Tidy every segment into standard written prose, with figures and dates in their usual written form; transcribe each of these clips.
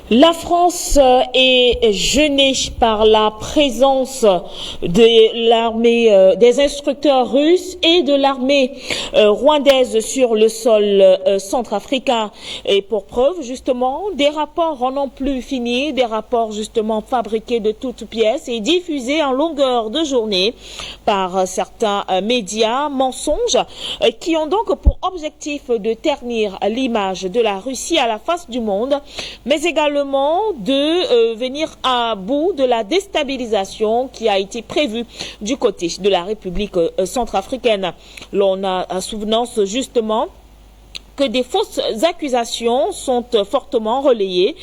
La France est gênée par la présence de l'armée, des instructeurs russes et de l'armée rwandaise sur le sol centrafricain. Et pour preuve, justement, des rapports en ont plus fini, des rapports justement fabriqués de toutes pièces et diffusés en longueur de journée par certains médias mensonges qui ont donc pour objectif de ternir l'image de la Russie à la face du monde, mais également de venir à bout de la déstabilisation qui a été prévue du côté de la République centrafricaine. L'on a souvenance justement que des fausses accusations sont fortement relayées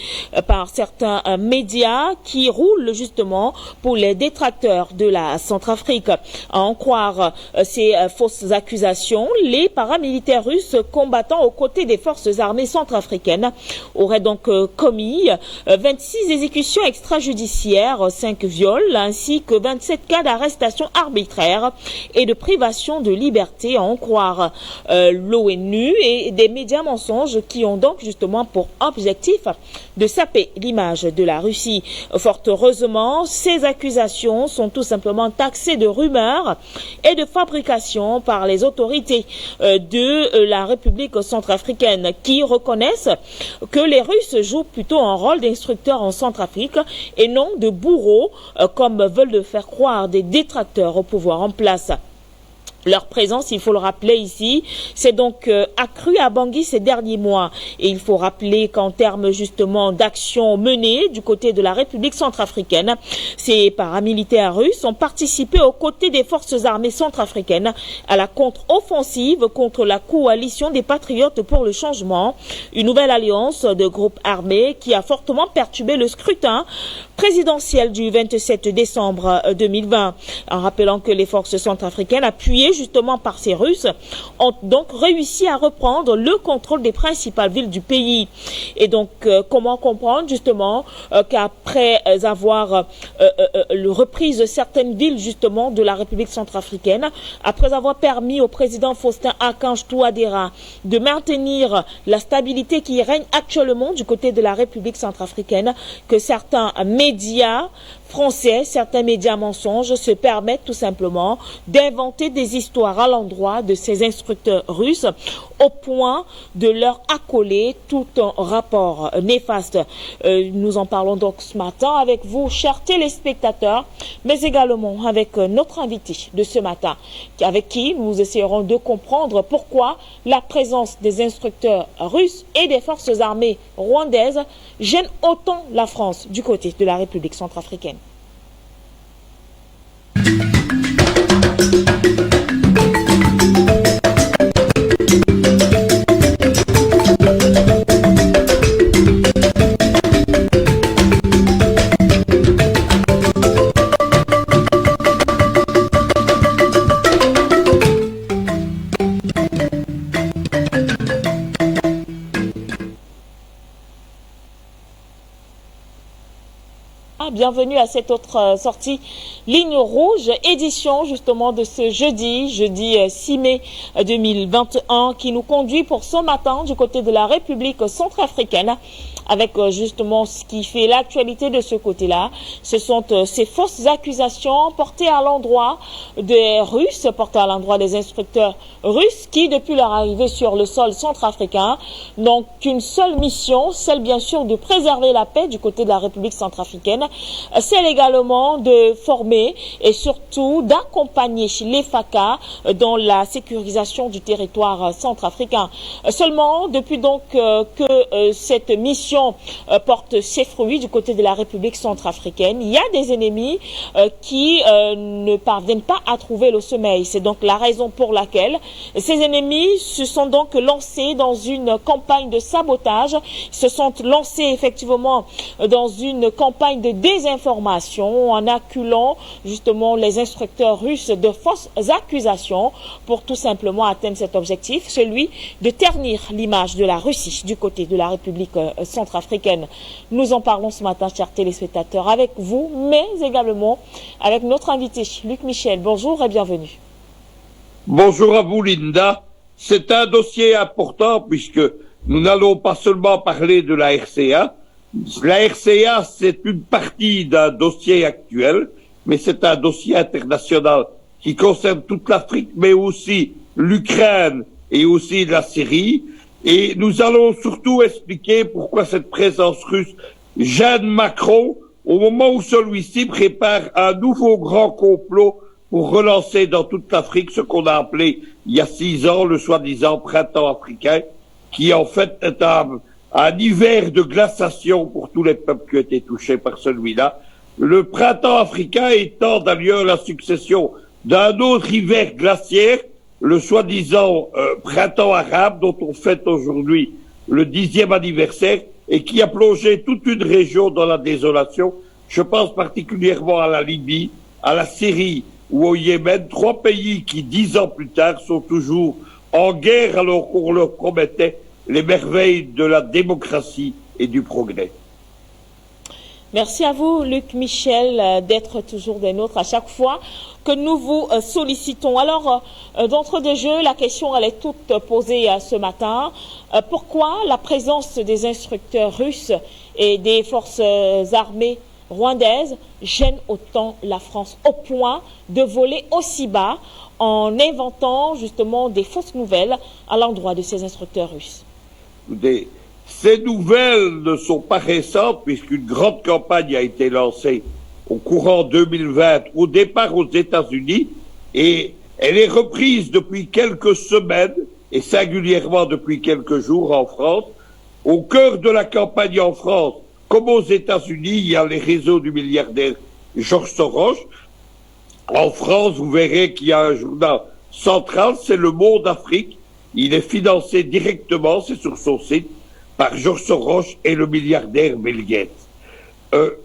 par certains médias qui roulent justement pour les détracteurs de la Centrafrique. À en croire ces fausses accusations, les paramilitaires russes combattant aux côtés des forces armées centrafricaines auraient donc commis 26 exécutions extrajudiciaires, 5 viols ainsi que 27 cas d'arrestation arbitraire et de privation de liberté, à en croire l'ONU et des médias mensonges qui ont donc justement pour objectif de saper l'image de la Russie. Fort heureusement, ces accusations sont tout simplement taxées de rumeurs et de fabrication par les autorités de la République centrafricaine qui reconnaissent que les Russes jouent plutôt un rôle d'instructeurs en Centrafrique et non de bourreaux comme veulent le faire croire des détracteurs au pouvoir en place. Leur présence, il faut le rappeler ici, s'est donc accrue à Bangui ces derniers mois. Et il faut rappeler qu'en termes justement d'actions menées du côté de la République centrafricaine, ces paramilitaires russes ont participé aux côtés des forces armées centrafricaines à la contre-offensive contre la coalition des patriotes pour le changement, une nouvelle alliance de groupes armés qui a fortement perturbé le scrutin présidentiel du 27 décembre 2020, en rappelant que les forces centrafricaines appuyées justement par ces Russes ont donc réussi à reprendre le contrôle des principales villes du pays. Et donc, comment comprendre justement qu'après avoir repris certaines villes justement de la République centrafricaine, après avoir permis au président Faustin-Archange Touadéra de maintenir la stabilité qui règne actuellement du côté de la République centrafricaine, que certains médias français, certains médias mensonges se permettent tout simplement d'inventer des histoires à l'endroit de ces instructeurs russes au point de leur accoler tout un rapport néfaste. Nous en parlons donc ce matin avec vous, chers téléspectateurs, mais également avec notre invité de ce matin, avec qui nous essayerons de comprendre pourquoi la présence des instructeurs russes et des forces armées rwandaises gêne autant la France du côté de la République centrafricaine. Bienvenue à cette autre sortie Ligne Rouge, édition justement de ce jeudi 6 mai 2021 qui nous conduit pour ce matin du côté de la République centrafricaine avec justement ce qui fait l'actualité de ce côté-là. Ce sont ces fausses accusations portées à l'endroit des Russes, portées à l'endroit des instructeurs russes qui, depuis leur arrivée sur le sol centrafricain, n'ont qu'une seule mission, celle bien sûr de préserver la paix du côté de la République centrafricaine, celle également de former et surtout d'accompagner les FACA dans la sécurisation du territoire centrafricain. Seulement, depuis donc que cette mission porte ses fruits du côté de la République centrafricaine, il y a des ennemis qui ne parviennent pas à trouver le sommeil. C'est donc la raison pour laquelle ces ennemis se sont donc lancés dans une campagne de sabotage, se sont lancés effectivement dans une campagne de désinformation en acculant justement les instructeurs russes de fausses accusations pour tout simplement atteindre cet objectif, celui de ternir l'image de la Russie du côté de la République centrafricaine. Nous en parlons ce matin, chers téléspectateurs, avec vous, mais également avec notre invité, Luc Michel. Bonjour et bienvenue. Bonjour à vous, Linda. C'est un dossier important puisque nous n'allons pas seulement parler de la RCA, La RCA, c'est une partie d'un dossier actuel, mais c'est un dossier international qui concerne toute l'Afrique, mais aussi l'Ukraine et aussi la Syrie. Et nous allons surtout expliquer pourquoi cette présence russe gêne Macron au moment où celui-ci prépare un nouveau grand complot pour relancer dans toute l'Afrique ce qu'on a appelé il y a 6 ans le soi-disant printemps africain, qui en fait est un hiver de glaciation pour tous les peuples qui ont été touchés par celui-là. Le printemps africain étant d'ailleurs la succession d'un autre hiver glaciaire, le soi-disant printemps arabe, dont on fête aujourd'hui le 10e anniversaire, et qui a plongé toute une région dans la désolation. Je pense particulièrement à la Libye, à la Syrie ou au Yémen, 3 pays qui, 10 ans plus tard, sont toujours en guerre alors qu'on leur promettait les merveilles de la démocratie et du progrès. Merci à vous, Luc Michel, d'être toujours des nôtres à chaque fois que nous vous sollicitons. Alors, d'entre deux jeux, la question elle est toute posée ce matin. Pourquoi la présence des instructeurs russes et des forces armées rwandaises gêne autant la France au point de voler aussi bas en inventant justement des fausses nouvelles à l'endroit de ces instructeurs russes? Ces nouvelles ne sont pas récentes puisqu'une grande campagne a été lancée au courant 2020 au départ aux États-Unis et elle est reprise depuis quelques semaines et singulièrement depuis quelques jours en France. Au cœur de la campagne en France, comme aux États-Unis, il y a les réseaux du milliardaire Georges Soros. En France, vous verrez qu'il y a un journal central, c'est Le Monde Afrique. Il est financé directement, c'est sur son site, par Georges Soros et le milliardaire Bill Gates.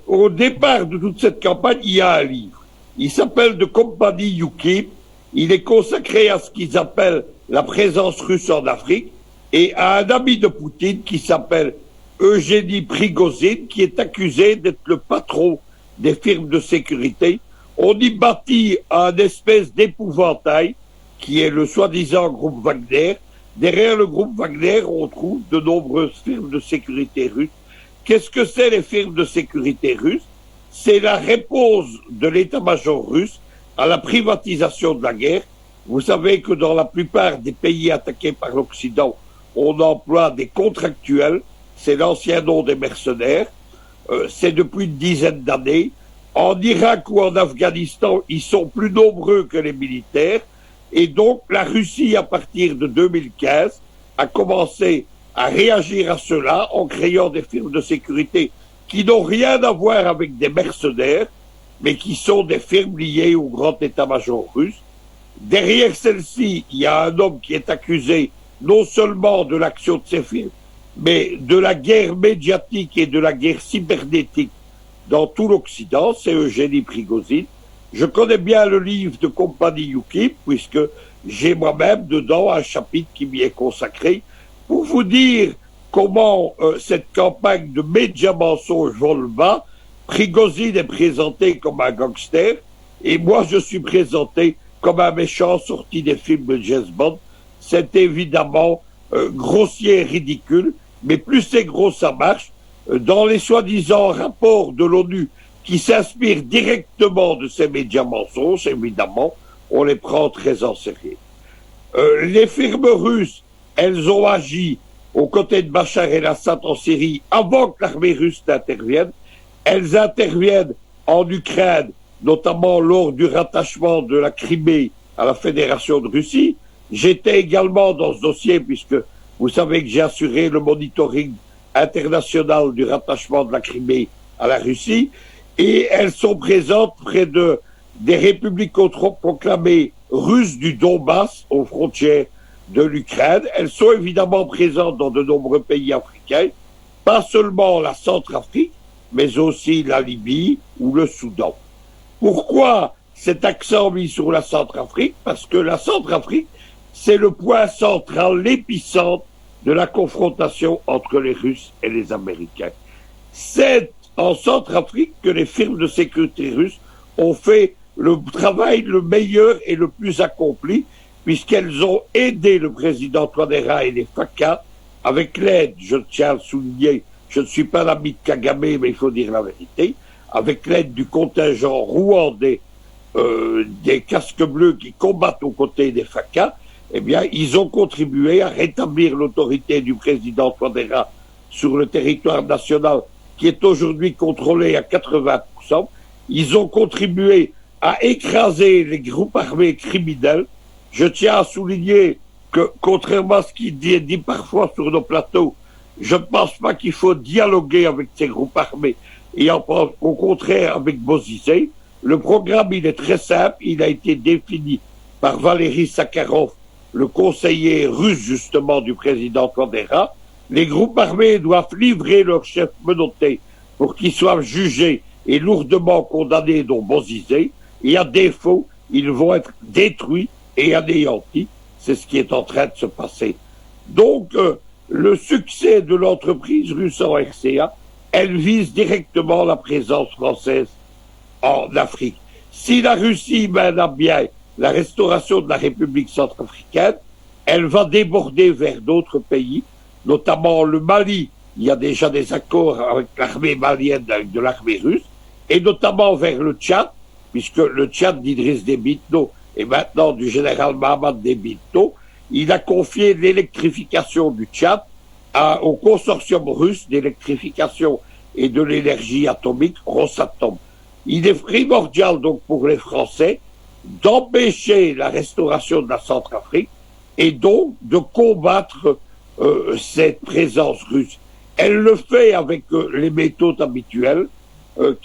Au départ de toute cette campagne, il y a un livre. Il s'appelle The Company You Keep. Il est consacré à ce qu'ils appellent la présence russe en Afrique et à un ami de Poutine qui s'appelle Eugénie Prigozhin, qui est accusé d'être le patron des firmes de sécurité. On y bâtit un espèce d'épouvantail qui est le soi-disant groupe Wagner. Derrière le groupe Wagner, on trouve de nombreuses firmes de sécurité russes. Qu'est-ce que c'est les firmes de sécurité russes? C'est la réponse de l'état-major russe à la privatisation de la guerre. Vous savez que dans la plupart des pays attaqués par l'Occident, on emploie des contractuels. C'est l'ancien nom des mercenaires. C'est depuis une dizaine d'années. En Irak ou en Afghanistan, ils sont plus nombreux que les militaires. Et donc, la Russie, à partir de 2015, a commencé à réagir à cela en créant des firmes de sécurité qui n'ont rien à voir avec des mercenaires, mais qui sont des firmes liées au grand état-major russe. Derrière celle-ci, il y a un homme qui est accusé non seulement de l'action de ces firmes, mais de la guerre médiatique et de la guerre cybernétique dans tout l'Occident, c'est Eugénie Prigozhin. Je connais bien le livre de Company UKIP, puisque j'ai moi-même dedans un chapitre qui m'y est consacré, pour vous dire comment cette campagne de médias mensonges vole bas. Prigozhin est présenté comme un gangster, et moi je suis présenté comme un méchant sorti des films de James Bond. C'est évidemment grossier et ridicule, mais plus c'est gros ça marche. Dans les soi-disant rapports de l'ONU qui s'inspirent directement de ces médias mensonges, évidemment, on les prend très en sérieux. Les firmes russes, elles ont agi aux côtés de Bachar el-Assad en Syrie avant que l'armée russe n'intervienne. Elles interviennent en Ukraine, notamment lors du rattachement de la Crimée à la Fédération de Russie. J'étais également dans ce dossier puisque vous savez que j'ai assuré le monitoring international du rattachement de la Crimée à la Russie, et elles sont présentes près des républiques proclamées russes du Donbass, aux frontières de l'Ukraine. Elles sont évidemment présentes dans de nombreux pays africains, pas seulement la Centrafrique, mais aussi la Libye ou le Soudan. Pourquoi cet accent mis sur la Centrafrique? Parce que la Centrafrique, c'est le point central, l'épicentre de la confrontation entre les Russes et les Américains. C'est en Centrafrique que les firmes de sécurité russes ont fait le travail le meilleur et le plus accompli, puisqu'elles ont aidé le président Touadéra et les FACA, avec l'aide, je tiens à le souligner, je ne suis pas l'ami de Kagame, mais il faut dire la vérité, avec l'aide du contingent rwandais des casques bleus qui combattent aux côtés des FACA, eh bien, ils ont contribué à rétablir l'autorité du président Touadéra sur le territoire national, qui est aujourd'hui contrôlé à 80%. Ils ont contribué à écraser les groupes armés criminels. Je tiens à souligner que, contrairement à ce qui est dit parfois sur nos plateaux, je ne pense pas qu'il faut dialoguer avec ces groupes armés, et au contraire avec Bozizé. Le programme, il est très simple, il a été défini par Valéry Sakharov, le conseiller russe justement du président Touadéra. Les groupes armés doivent livrer leurs chefs menottés pour qu'ils soient jugés et lourdement condamnés, dont Bozizé, et à défaut, ils vont être détruits et anéantis. C'est ce qui est en train de se passer. Donc, le succès de l'entreprise russe en RCA, elle vise directement la présence française en Afrique. Si la Russie mène à bien la restauration de la République centrafricaine, elle va déborder vers d'autres pays, notamment le Mali. Il y a déjà des accords avec l'armée malienne, avec de l'armée russe, et notamment vers le Tchad, puisque le Tchad d'Idriss Déby Itno et maintenant du général Mahamad Déby Itno, il a confié l'électrification du Tchad au consortium russe d'électrification et de l'énergie atomique Rosatom. Il est primordial donc pour les Français d'empêcher la restauration de la Centrafrique et donc de combattre cette présence russe. Elle le fait avec les méthodes habituelles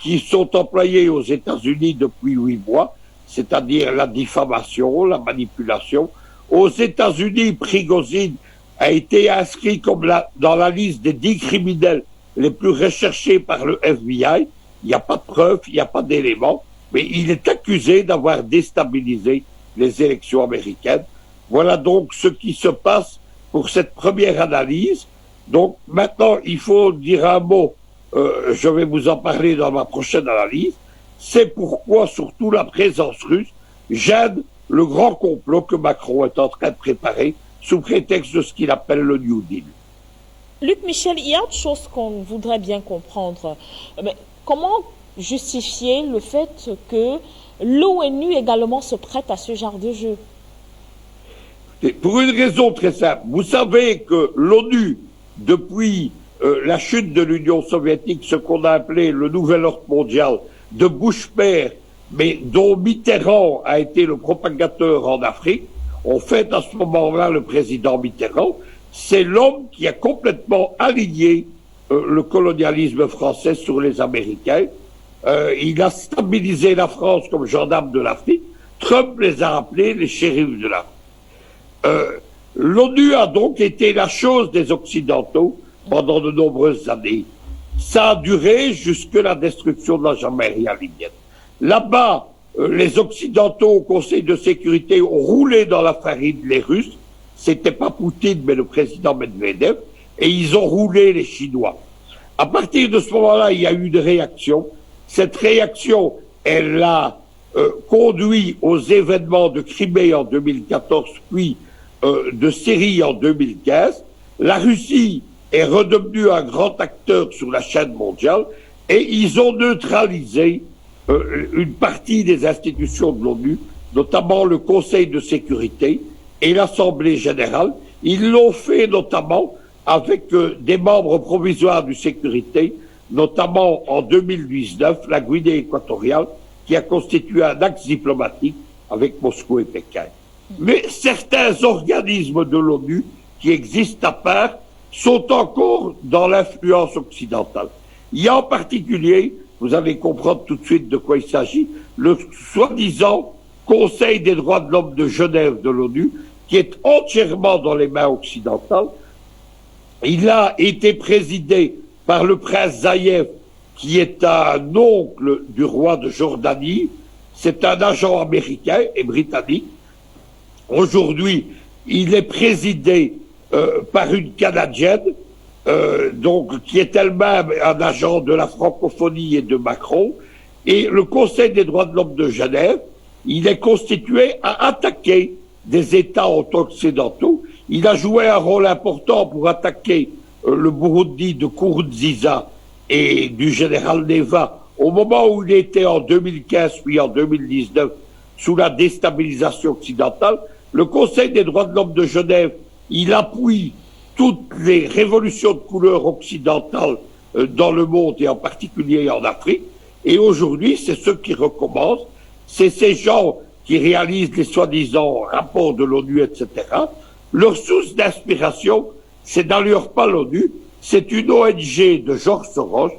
qui sont employées aux États-Unis depuis 8 mois, c'est-à-dire la diffamation, la manipulation. Aux États-Unis, Prigozhin a été inscrit comme dans la liste des 10 criminels les plus recherchés par le FBI. Il n'y a pas de preuves, il n'y a pas d'éléments, mais il est accusé d'avoir déstabilisé les élections américaines. Voilà donc ce qui se passe pour cette première analyse. Donc maintenant, il faut dire un mot, je vais vous en parler dans ma prochaine analyse, c'est pourquoi surtout la présence russe gêne le grand complot que Macron est en train de préparer sous prétexte de ce qu'il appelle le New Deal. Luc Michel, il y a autre chose qu'on voudrait bien comprendre. Mais comment justifier le fait que l'ONU également se prête à ce genre de jeu? Pour une raison très simple. Vous savez que l'ONU, depuis la chute de l'Union soviétique, ce qu'on a appelé le nouvel ordre mondial de Bush père, mais dont Mitterrand a été le propagateur en Afrique, on fait à ce moment-là le président Mitterrand, c'est l'homme qui a complètement aligné le colonialisme français sur les Américains. Il a stabilisé la France comme gendarme de l'Afrique. Trump les a appelés les shérifs de l'Afrique. L'ONU a donc été la chose des Occidentaux pendant de nombreuses années. Ça a duré jusque la destruction de la gendarmerie libyenne. Là-bas, les Occidentaux au Conseil de sécurité ont roulé dans la farine les Russes. C'était pas Poutine, mais le président Medvedev. Et ils ont roulé les Chinois. À partir de ce moment-là, il y a eu une réaction. Cette réaction, elle a conduit aux événements de Crimée en 2014, puis de Syrie en 2015. La Russie est redevenue un grand acteur sur la chaîne mondiale et ils ont neutralisé une partie des institutions de l'ONU, notamment le Conseil de sécurité et l'Assemblée générale. Ils l'ont fait notamment avec des membres provisoires du sécurité, notamment en 2019, la Guinée équatoriale, qui a constitué un axe diplomatique avec Moscou et Pékin. Mais certains organismes de l'ONU qui existent à part sont encore dans l'influence occidentale. Il y a en particulier, vous allez comprendre tout de suite de quoi il s'agit, le soi-disant Conseil des droits de l'homme de Genève de l'ONU, qui est entièrement dans les mains occidentales. Il a été présidé par le prince Zaïev, qui est un oncle du roi de Jordanie. C'est un agent américain et britannique. Aujourd'hui, il est présidé par une Canadienne, donc qui est elle-même un agent de la francophonie et de Macron. Et le Conseil des droits de l'homme de Genève, il est constitué à attaquer des États occidentaux. Il a joué un rôle important pour attaquer le Burundi de Nkurunziza et du général Neva, au moment où il était en 2015 puis en 2019 sous la déstabilisation occidentale, le Conseil des droits de l'homme de Genève, il appuie toutes les révolutions de couleur occidentale dans le monde et en particulier en Afrique. Et aujourd'hui, c'est ceux qui recommencent, c'est ces gens qui réalisent les soi-disant rapports de l'ONU, etc. Leur source d'inspiration, c'est d'ailleurs pas l'ONU, c'est une ONG de George Soros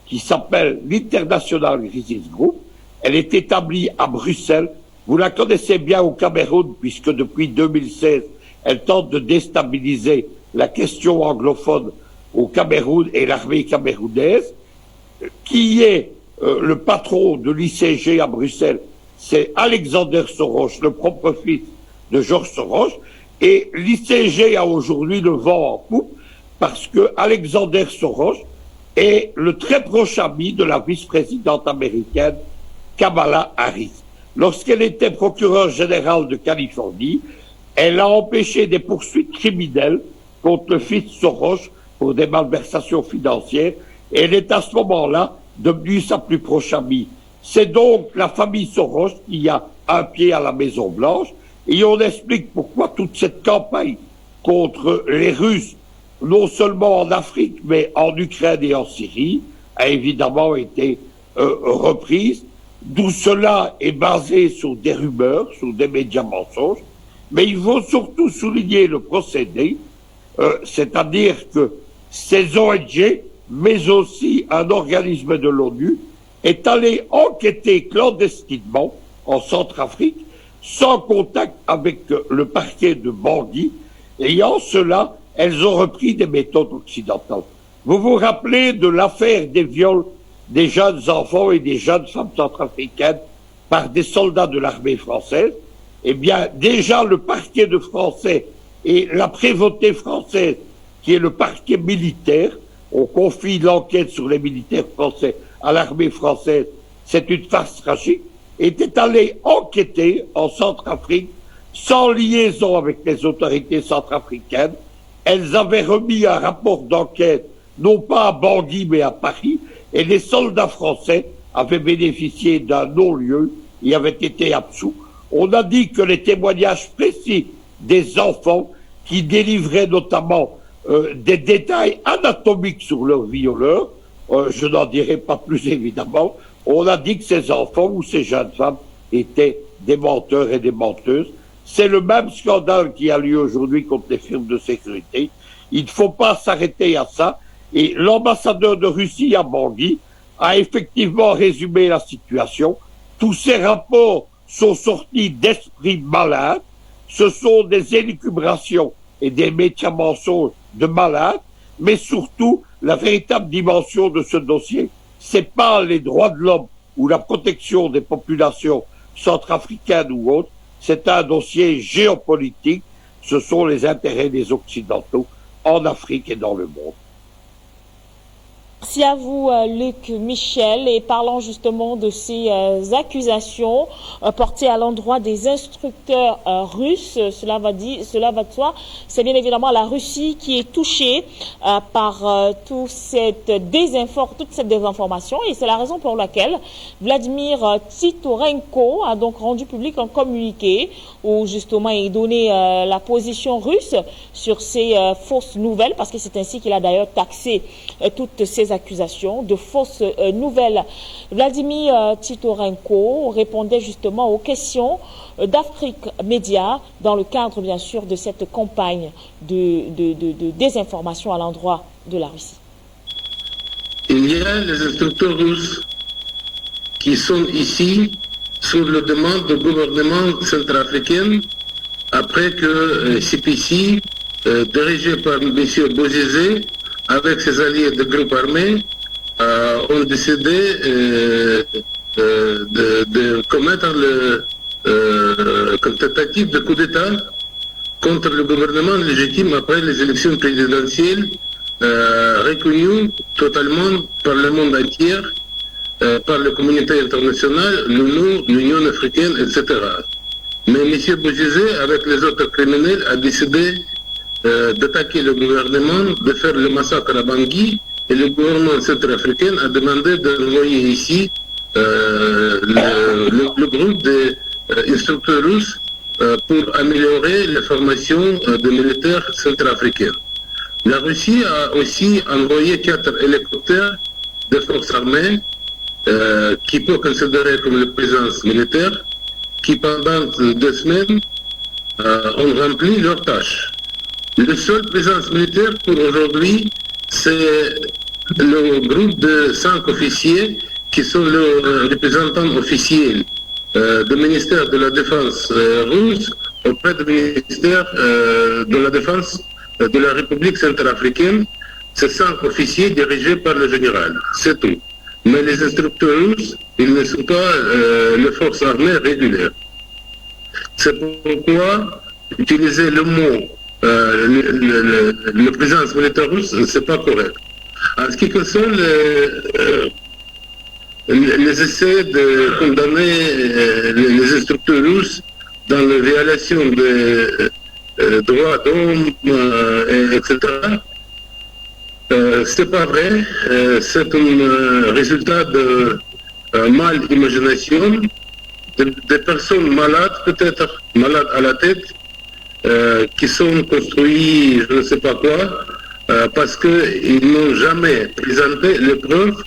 qui s'appelle l'International Crisis Group. Elle est établie à Bruxelles. Vous la connaissez bien au Cameroun, puisque depuis 2016, elle tente de déstabiliser la question anglophone au Cameroun et l'armée camerounaise. Qui est le patron de l'ICG à Bruxelles? C'est Alexander Soros, le propre fils de George Soros. Et l'ICG a aujourd'hui le vent en poupe parce que Alexander Soros est le très proche ami de la vice-présidente américaine Kamala Harris. Lorsqu'elle était procureure générale de Californie, elle a empêché des poursuites criminelles contre le fils Soros pour des malversations financières. Et elle est à ce moment-là devenue sa plus proche amie. C'est donc la famille Soros qui a un pied à la Maison-Blanche. Et on explique pourquoi toute cette campagne contre les Russes, non seulement en Afrique, mais en Ukraine et en Syrie, a évidemment été reprise. D'où cela est basé sur des rumeurs, sur des médias mensonges. Mais il faut surtout souligner le procédé, c'est-à-dire que ces ONG, mais aussi un organisme de l'ONU, est allé enquêter clandestinement en Centrafrique, sans contact avec le parquet de Bangui, et en cela, elles ont repris des méthodes occidentales. Vous vous rappelez de l'affaire des viols des jeunes enfants et des jeunes femmes centrafricaines par des soldats de l'armée française? Eh bien, déjà le parquet de français et la prévôté française, qui est le parquet militaire, on confie l'enquête sur les militaires français à l'armée française, c'est une farce tragique, était allé enquêter en Centrafrique sans liaison avec les autorités centrafricaines. Elles avaient remis un rapport d'enquête, non pas à Bangui, mais à Paris, et les soldats français avaient bénéficié d'un non-lieu et avaient été absous. On a dit que les témoignages précis des enfants qui délivraient notamment des détails anatomiques sur leurs violeurs, je n'en dirai pas plus évidemment, on a dit que ces enfants ou ces jeunes femmes étaient des menteurs et des menteuses. C'est le même scandale qui a lieu aujourd'hui contre les firmes de sécurité. Il ne faut pas s'arrêter à ça. Et l'ambassadeur de Russie à Bangui a effectivement résumé la situation. Tous ces rapports sont sortis d'esprits malades. Ce sont des élucubrations et des métiers mensonges de malades. Mais surtout, la véritable dimension de ce dossier, c'est pas les droits de l'homme ou la protection des populations centrafricaines ou autres. C'est un dossier géopolitique. Ce sont les intérêts des Occidentaux en Afrique et dans le monde. Merci à vous, Luc Michel. Et parlons justement de ces accusations portées à l'endroit des instructeurs russes. Cela va de soi. C'est bien évidemment la Russie qui est touchée par toute cette désinformation. Et c'est la raison pour laquelle Vladimir Titorenko a donc rendu public un communiqué où justement il donnait la position russe sur ces fausses nouvelles, parce que c'est ainsi qu'il a d'ailleurs taxé toutes ces accusations de fausses nouvelles. Vladimir Titorenko répondait justement aux questions d'Afrique Média dans le cadre bien sûr de cette campagne de désinformation à l'endroit de la Russie. Il y a les instructeurs russes qui sont ici sur la demande du gouvernement centrafricain après que CPC, dirigé par M. Bozizé, avec ses alliés de groupe armé, ont décidé de commettre comme tentative de coup d'État contre le gouvernement légitime après les élections présidentielles reconnues totalement par le monde entier, par la communauté internationale, l'ONU, l'Union africaine, etc. Mais M. Bozizé, avec les autres criminels, a décidé d'attaquer le gouvernement, de faire le massacre à Bangui, et le gouvernement centrafricain a demandé d'envoyer ici le groupe d'instructeurs russes pour améliorer la formation des militaires centrafricains. La Russie a aussi envoyé 4 hélicoptères de forces armées qui peut considérer comme une présence militaire, qui pendant 2 semaines ont rempli leurs tâches. La seule présence militaire pour aujourd'hui, c'est le groupe de 5 officiers qui sont les représentants officiels du ministère de la Défense russe auprès du ministère de la Défense de la République centrafricaine. C'est 5 officiers dirigés par le général, c'est tout. Mais les instructeurs russes, ils ne sont pas les forces armées régulières. C'est pourquoi utiliser le mot la présence militaire russe, c'est pas correct. En ce qui concerne les essais de condamner les instructeurs russes dans la violation des droits d'homme, etc., c'est pas vrai. C'est un résultat de mal imagination, des personnes malades, peut-être malades à la tête, qui sont construits, je ne sais pas quoi, parce qu'ils n'ont jamais présenté les preuves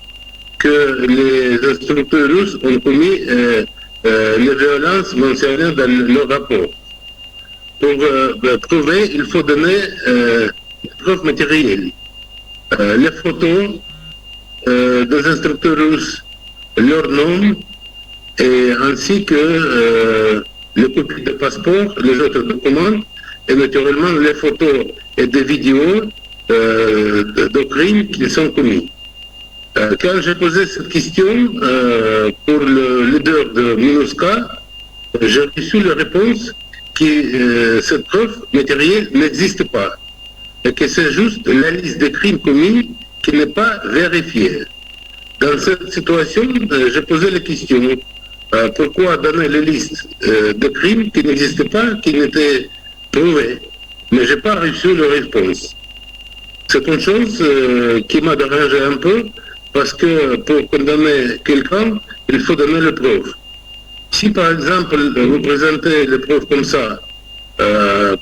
que les instructeurs russes ont commis les violences mentionnées dans leur rapport. Pour prouver, il faut donner des preuves matérielles. Les photos des instructeurs russes, leur nom, et ainsi que les copies de passeport, les autres documents, et naturellement les photos et des vidéos de crimes qui sont commis. Quand j'ai posé cette question pour le leader de MINUSCA, j'ai reçu la réponse que cette preuve matérielle n'existe pas, et que c'est juste la liste des crimes commis qui n'est pas vérifiée. Dans cette situation, j'ai posé la question, pourquoi donner la liste de crimes qui n'existaient pas, qui n'étaient prouvés? Mais je n'ai pas reçu la réponse. C'est une chose qui m'a dérangé un peu, parce que pour condamner quelqu'un, il faut donner les preuves. Si par exemple vous présentez les preuves comme ça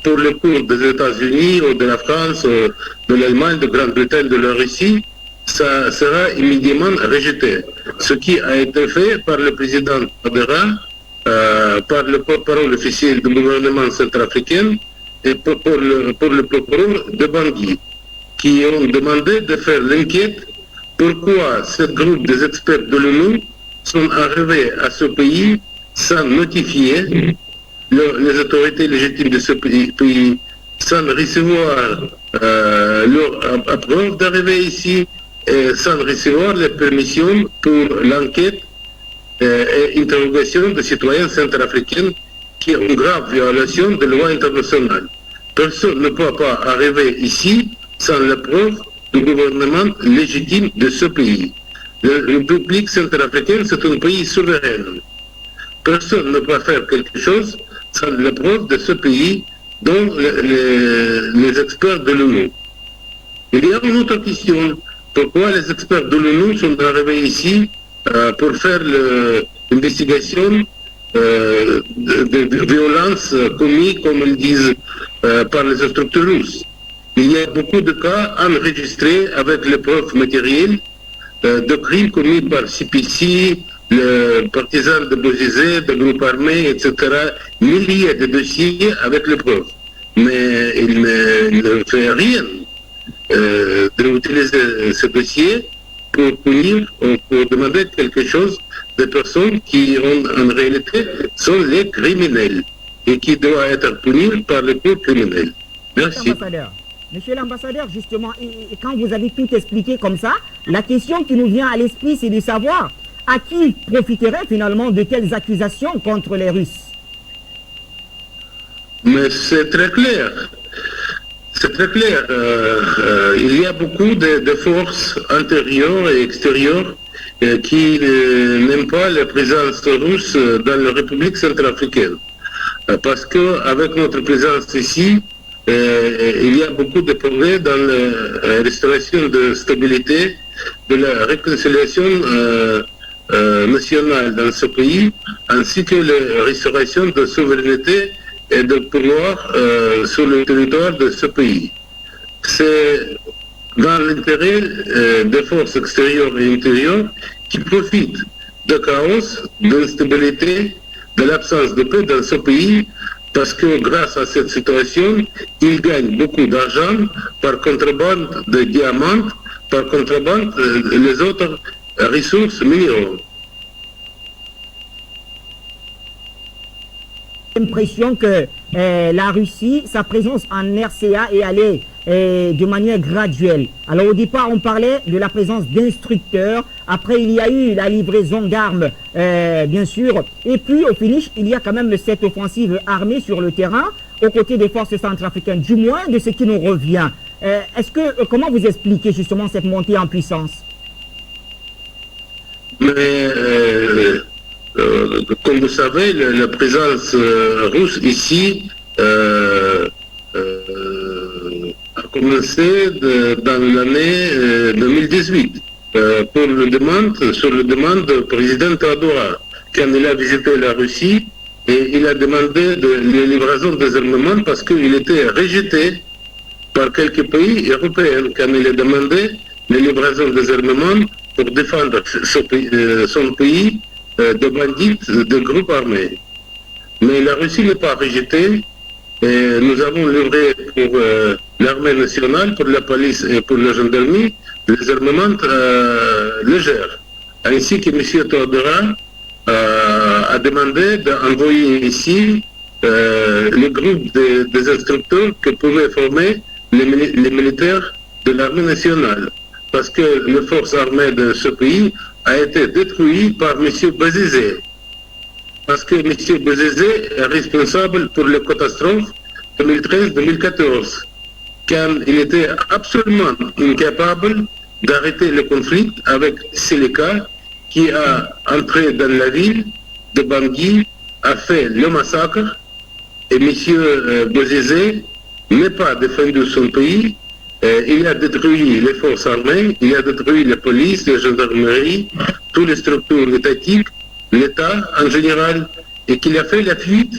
pour le cours des États-Unis ou de la France, de l'Allemagne, de Grande-Bretagne, de la Russie, ça sera immédiatement rejeté. Ce qui a été fait par le président Ouattara, par le porte-parole officiel du gouvernement centrafricain et pour le procureur de Bangui, qui ont demandé de faire l'enquête pourquoi ce groupe des experts de l'ONU sont arrivés à ce pays sans notifier les autorités légitimes de ce pays, sans recevoir leur approbation d'arriver ici, et sans recevoir les permissions pour l'enquête et interrogation des citoyens centrafricains qui est une grave violation de la loi internationale. Personne ne peut pas arriver ici sans la preuve du gouvernement légitime de ce pays. La République centrafricaine, c'est un pays souverain. Personne ne peut faire quelque chose sans la preuve de ce pays, dont les experts de l'ONU. Il y a une autre question. Pourquoi les experts de l'ONU sont arrivés ici pour faire l'investigation de violences commises, comme ils disent, par les instructeurs russes? Il y a beaucoup de cas enregistrés avec les preuves matérielles de crimes commis par CPC, les partisans de Bozizé, de groupes armés, etc. Milliers de dossiers avec les preuves. Mais il ne fait rien d'utiliser ce dossier pour punir ou pour demander quelque chose des personnes qui, en réalité, sont les criminels et qui doivent être punis par le cours criminel. Merci. Monsieur l'ambassadeur, justement, et quand vous avez tout expliqué comme ça, la question qui nous vient à l'esprit, c'est de savoir à qui profiterait finalement de telles accusations contre les Russes. Mais c'est très clair. C'est très clair. Il y a beaucoup de forces intérieures et extérieures qui n'aiment pas la présence russe dans la République centrafricaine. Parce qu'avec notre présence ici, il y a beaucoup de progrès dans la restauration de stabilité, de la réconciliation nationale dans ce pays, ainsi que la restauration de souveraineté et de pouvoir sur le territoire de ce pays. C'est dans l'intérêt des forces extérieures et intérieures qui profitent de chaos, d'instabilité, de l'absence de paix dans ce pays, parce que grâce à cette situation, ils gagnent beaucoup d'argent par contrebande de diamants, par contrebande les autres ressources minérales. L'impression que la Russie, sa présence en RCA est allée de manière graduelle. Alors au départ, on parlait de la présence d'instructeurs. Après, il y a eu la livraison d'armes, bien sûr. Et puis, au finish, il y a quand même cette offensive armée sur le terrain, aux côtés des forces centrafricaines, du moins de ce qui nous revient. Comment vous expliquez justement cette montée en puissance? Mais comme vous savez, la présence russe ici a commencé dans l'année 2018 sur le demande du président Tadora, quand il a visité la Russie et il a demandé la livraison des armements parce qu'il était rejeté par quelques pays européens quand il a demandé la livraison des armements pour défendre son pays de bandits, de groupes armés. Mais la Russie n'est pas rejetée. Et nous avons livré pour l'armée nationale, pour la police et pour la gendarmerie, les armements légers. Ainsi que M. Todora a demandé d'envoyer ici le groupe des instructeurs que pouvaient former les militaires de l'armée nationale. Parce que les forces armées de ce pays a été détruite par M. Bozizé. Parce que M. Bozizé est responsable pour les catastrophes 2013-2014, quand il était absolument incapable d'arrêter le conflit avec Seleka, qui a entré dans la ville de Bangui, a fait le massacre, et M. Bozizé n'est pas défendu son pays. Il a détruit les forces armées, il a détruit la police, la gendarmerie, toutes les structures étatiques, l'État en général, et qu'il a fait la fuite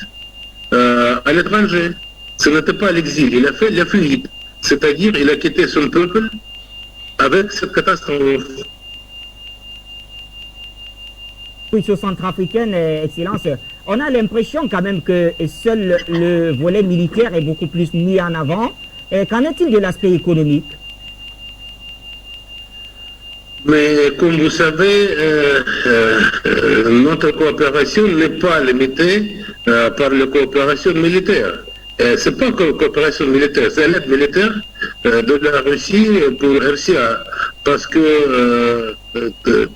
à l'étranger. Ce n'était pas l'exil, il a fait la fuite. C'est-à-dire, il a quitté son peuple avec cette catastrophe. Position centrafricaine, Excellence, on a l'impression quand même que seul le volet militaire est beaucoup plus mis en avant. Qu'en est-il de l'aspect économique? Mais comme vous savez, notre coopération n'est pas limitée par la coopération militaire. Ce n'est pas une coopération militaire, c'est l'aide militaire de la Russie pour RCA. Parce que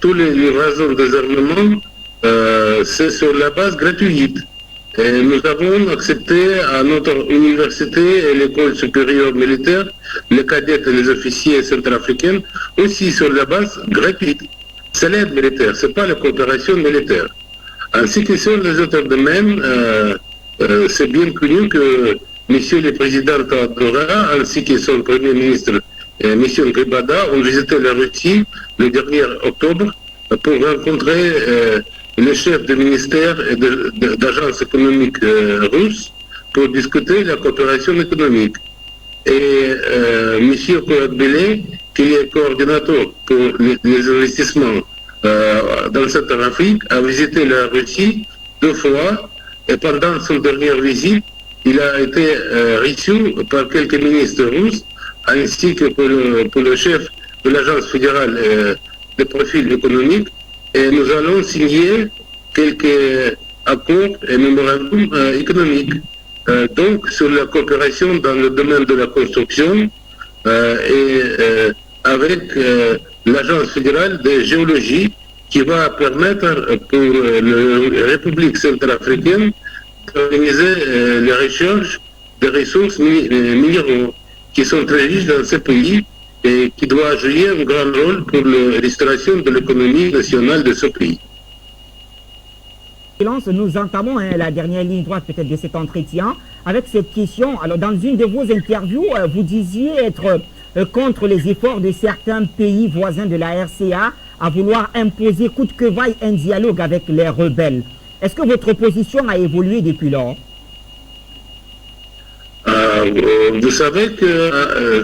tous les livraisons des armements, c'est sur la base gratuite. Et nous avons accepté à notre université et l'école supérieure militaire, les cadets et les officiers centrafricains, aussi sur la base gratuite. C'est l'aide militaire, ce n'est pas la coopération militaire. Ainsi que sur les autres domaines, c'est bien connu que M. le Président Tadora, ainsi que son Premier ministre, M. Gribada, ont visité la Russie le dernier octobre pour rencontrer le chef du ministère et d'agence économique russe pour discuter la coopération économique. Et M. Kouakbele, qui est coordinateur pour les investissements dans cette Afrique, a visité la Russie 2 fois. Et pendant son dernière visite, il a été reçu par quelques ministres russes, ainsi que pour le chef de l'agence fédérale de profil économique. Et nous allons signer quelques accords et mémorandums économiques. Donc, sur la coopération dans le domaine de la construction et avec l'agence fédérale de géologie qui va permettre pour la République centrafricaine d'organiser les recherches des ressources minéraux qui sont très riches dans ce pays et qui doit jouer un grand rôle pour la restauration de l'économie nationale de ce pays. Nous entamons la dernière ligne droite peut-être de cet entretien. avec cette question. Alors, dans une de vos interviews, vous disiez être contre les efforts de certains pays voisins de la RCA à vouloir imposer coûte que vaille un dialogue avec les rebelles. Est-ce que votre position a évolué depuis lors? Vous savez que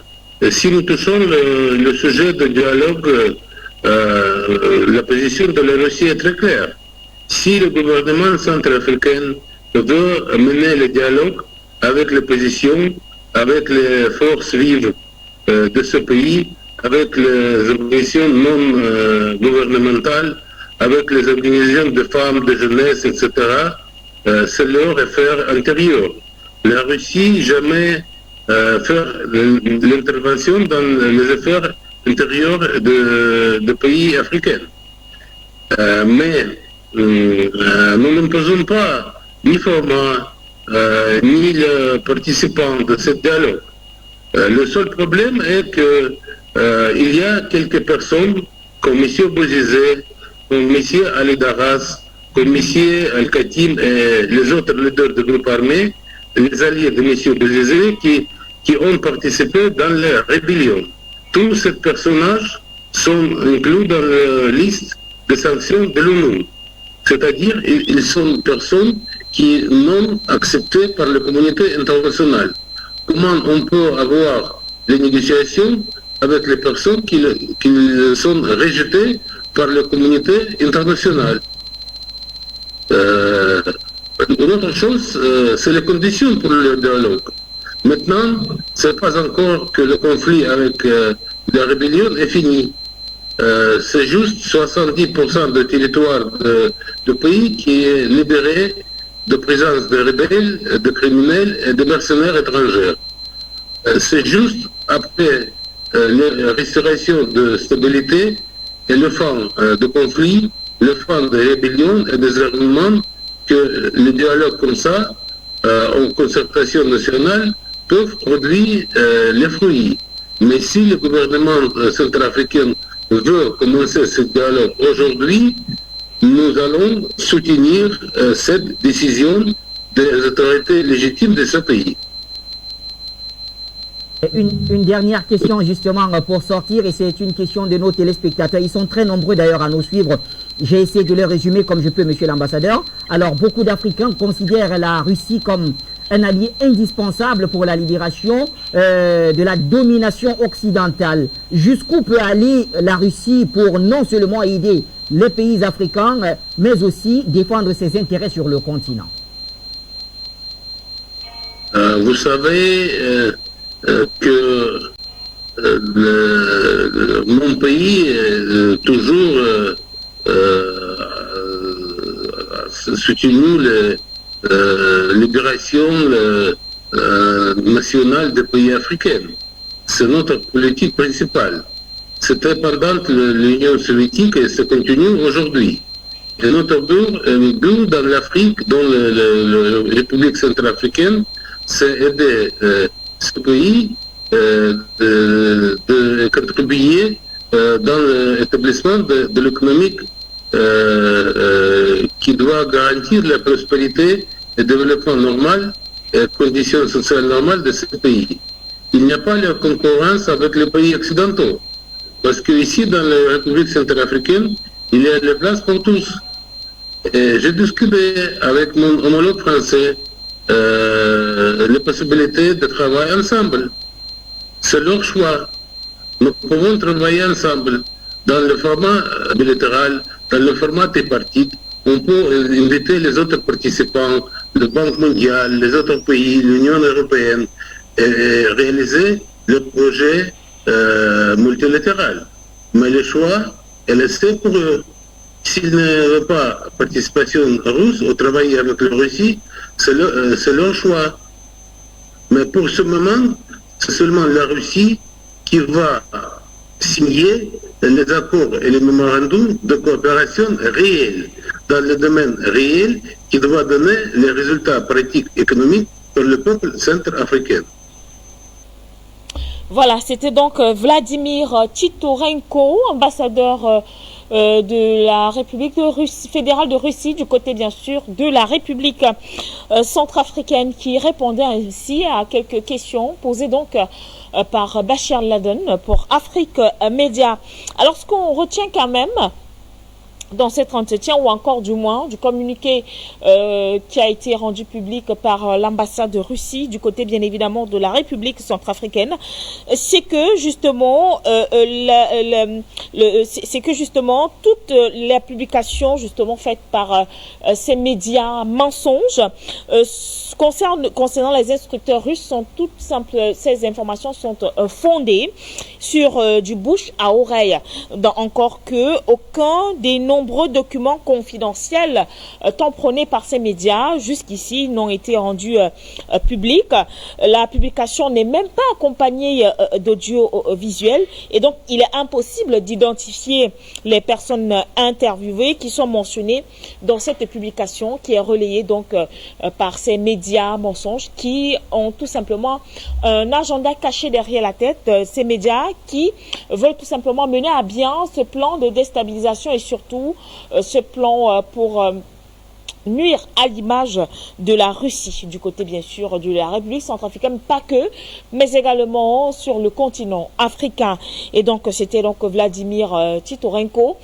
si nous touchons le sujet de dialogue, la position de la Russie est très claire. Si le gouvernement centrafricain veut mener le dialogue avec l'opposition, avec les forces vives de ce pays, avec les organisations non gouvernementales, avec les organisations de femmes, de jeunesse, etc., c'est leur affaire intérieure. La Russie jamais fait l'intervention dans les affaires intérieures de pays africains. Mais nous n'imposons pas ni format, ni le participant de ce dialogue. Le seul problème est que il y a quelques personnes comme M. Bozizé, comme M. Ali Daras, comme M. Al-Khatim et les autres leaders du groupe armé, les alliés de M. Bozizé, qui ont participé dans la rébellion. Tous ces personnages sont inclus dans la liste de sanctions de l'ONU. C'est-à-dire, ils sont personnes qui n'ont accepté par la communauté internationale. Comment on peut avoir des négociations avec les personnes qui sont rejetées par la communauté internationale? Une autre chose, c'est les conditions pour le dialogue. Maintenant, ce n'est pas encore que le conflit avec la rébellion est fini. C'est juste 70% du territoire du pays qui est libéré de présence de rebelles, de criminels et de mercenaires étrangers. C'est juste après la restauration de stabilité et le fond de conflit, le fond de rébellion et des armements que les dialogues comme ça, en concertation nationale, peuvent produire les fruits. Mais si le gouvernement centrafricain veut commencer ce dialogue aujourd'hui, nous allons soutenir cette décision des autorités légitimes de ce pays. Une dernière question justement pour sortir, et c'est une question de nos téléspectateurs. Ils sont très nombreux d'ailleurs à nous suivre. J'ai essayé de les résumer comme je peux, monsieur l'ambassadeur. Alors, beaucoup d'Africains considèrent la Russie comme un allié indispensable pour la libération de la domination occidentale. Jusqu'où peut aller la Russie pour non seulement aider les pays africains, mais aussi défendre ses intérêts sur le continent? Vous savez que mon pays est toujours soutenu la libération nationale des pays africains. C'est notre politique principale. C'était pendant l'Union soviétique et ça continue aujourd'hui. Et notre but dans l'Afrique, dans la République centrafricaine, c'est aider ce pays de contribuer dans l'établissement de l'économie qui doit garantir la prospérité et le développement normal et conditions sociales normales de ce pays. Il n'y a pas de concurrence avec les pays occidentaux, parce qu'ici, dans la République centrafricaine, il y a de la place pour tous. Et j'ai discuté avec mon homologue français les possibilités de travailler ensemble. C'est leur choix. Nous pouvons travailler ensemble dans le format bilatéral, dans le format tripartite. On peut inviter les autres participants, le Banque mondiale, les autres pays, l'Union européenne, et réaliser le projet multilatéral. Mais le choix est laissé pour eux. S'ils ne veulent pas participation russe ou travailler avec la Russie, c'est leur choix. Mais pour ce moment, c'est seulement la Russie qui va signer les accords et les mémorandums de coopération réels, dans le domaine réel, qui doit donner les résultats pratiques économiques pour le peuple centrafricain. Voilà, c'était donc Vladimir Titorenko, ambassadeur de la République de Russie, fédérale de Russie, du côté bien sûr de la République centrafricaine, qui répondait ainsi à quelques questions posées donc par Bachir Laden pour Afrique Média. Alors ce qu'on retient quand même dans cet entretien, ou encore du moins du communiqué qui a été rendu public par l'ambassade de Russie du côté bien évidemment de la République centrafricaine, c'est que justement c'est que justement toutes les publications justement faites par ces médias mensonges concernant les instructeurs russes sont toutes simples. Ces informations sont fondées sur du bouche à oreille, encore que aucun des nombreux documents confidentiels tant prônés par ces médias jusqu'ici n'ont été rendus publics. La publication n'est même pas accompagnée d'audio-visuel et donc il est impossible d'identifier les personnes interviewées qui sont mentionnées dans cette publication qui est relayée donc par ces médias mensonges qui ont tout simplement un agenda caché derrière la tête. Ces médias qui veulent tout simplement mener à bien ce plan de déstabilisation et surtout ce plan pour nuire à l'image de la Russie, du côté bien sûr de la République centrafricaine, pas que, mais également sur le continent africain. Et donc c'était donc Vladimir Titorenko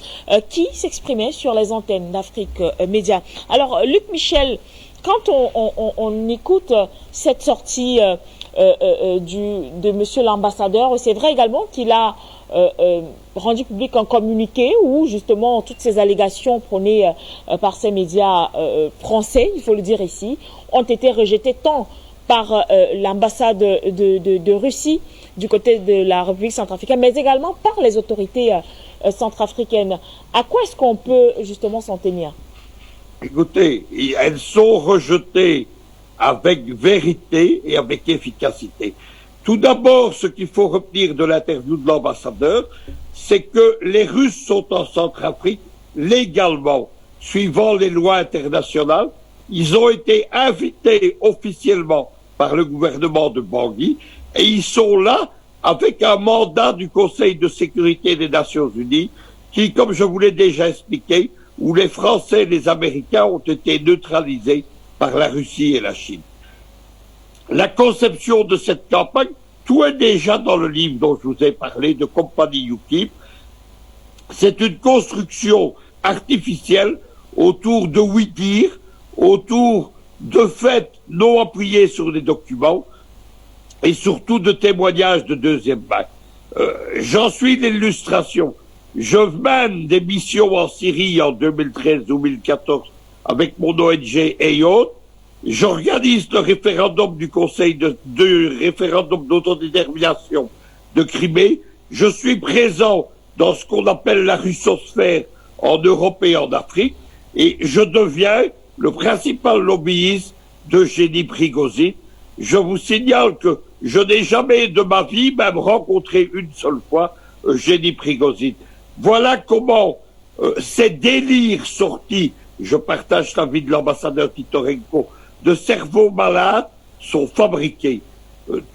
qui s'exprimait sur les antennes d'Afrique Média. Alors Luc Michel, quand on écoute cette sortie de monsieur l'ambassadeur, c'est vrai également qu'il a rendu public un communiqué où justement toutes ces allégations prônées par ces médias français, il faut le dire ici, ont été rejetées tant par l'ambassade de Russie du côté de la République centrafricaine, mais également par les autorités centrafricaines. À quoi est-ce qu'on peut justement s'en tenir? Écoutez, elles sont rejetées avec vérité et avec efficacité. Tout d'abord, ce qu'il faut retenir de l'interview de l'ambassadeur, c'est que les Russes sont en Centrafrique légalement, suivant les lois internationales. Ils ont été invités officiellement par le gouvernement de Bangui et ils sont là avec un mandat du Conseil de sécurité des Nations Unies qui, comme je vous l'ai déjà expliqué, où les Français et les Américains ont été neutralisés par la Russie et la Chine. La conception de cette campagne, tout est déjà dans le livre dont je vous ai parlé, de Compagnie UKIP. C'est une construction artificielle autour de oui-dire, autour de faits non appuyés sur des documents et surtout de témoignages de deuxième main. J'en suis l'illustration. Je mène des missions en Syrie en 2013-2014 avec mon ONG EIOT. J'organise le référendum du Conseil de référendum d'autodétermination de Crimée. Je suis présent dans ce qu'on appelle la russosphère en Europe et en Afrique. Et je deviens le principal lobbyiste d'Eugénie Prigozhin. Je vous signale que je n'ai jamais de ma vie même rencontré une seule fois Eugénie Prigozhin. Voilà comment ces délires sortis, je partage l'avis de l'ambassadeur Titorenko, de cerveaux malades sont fabriqués.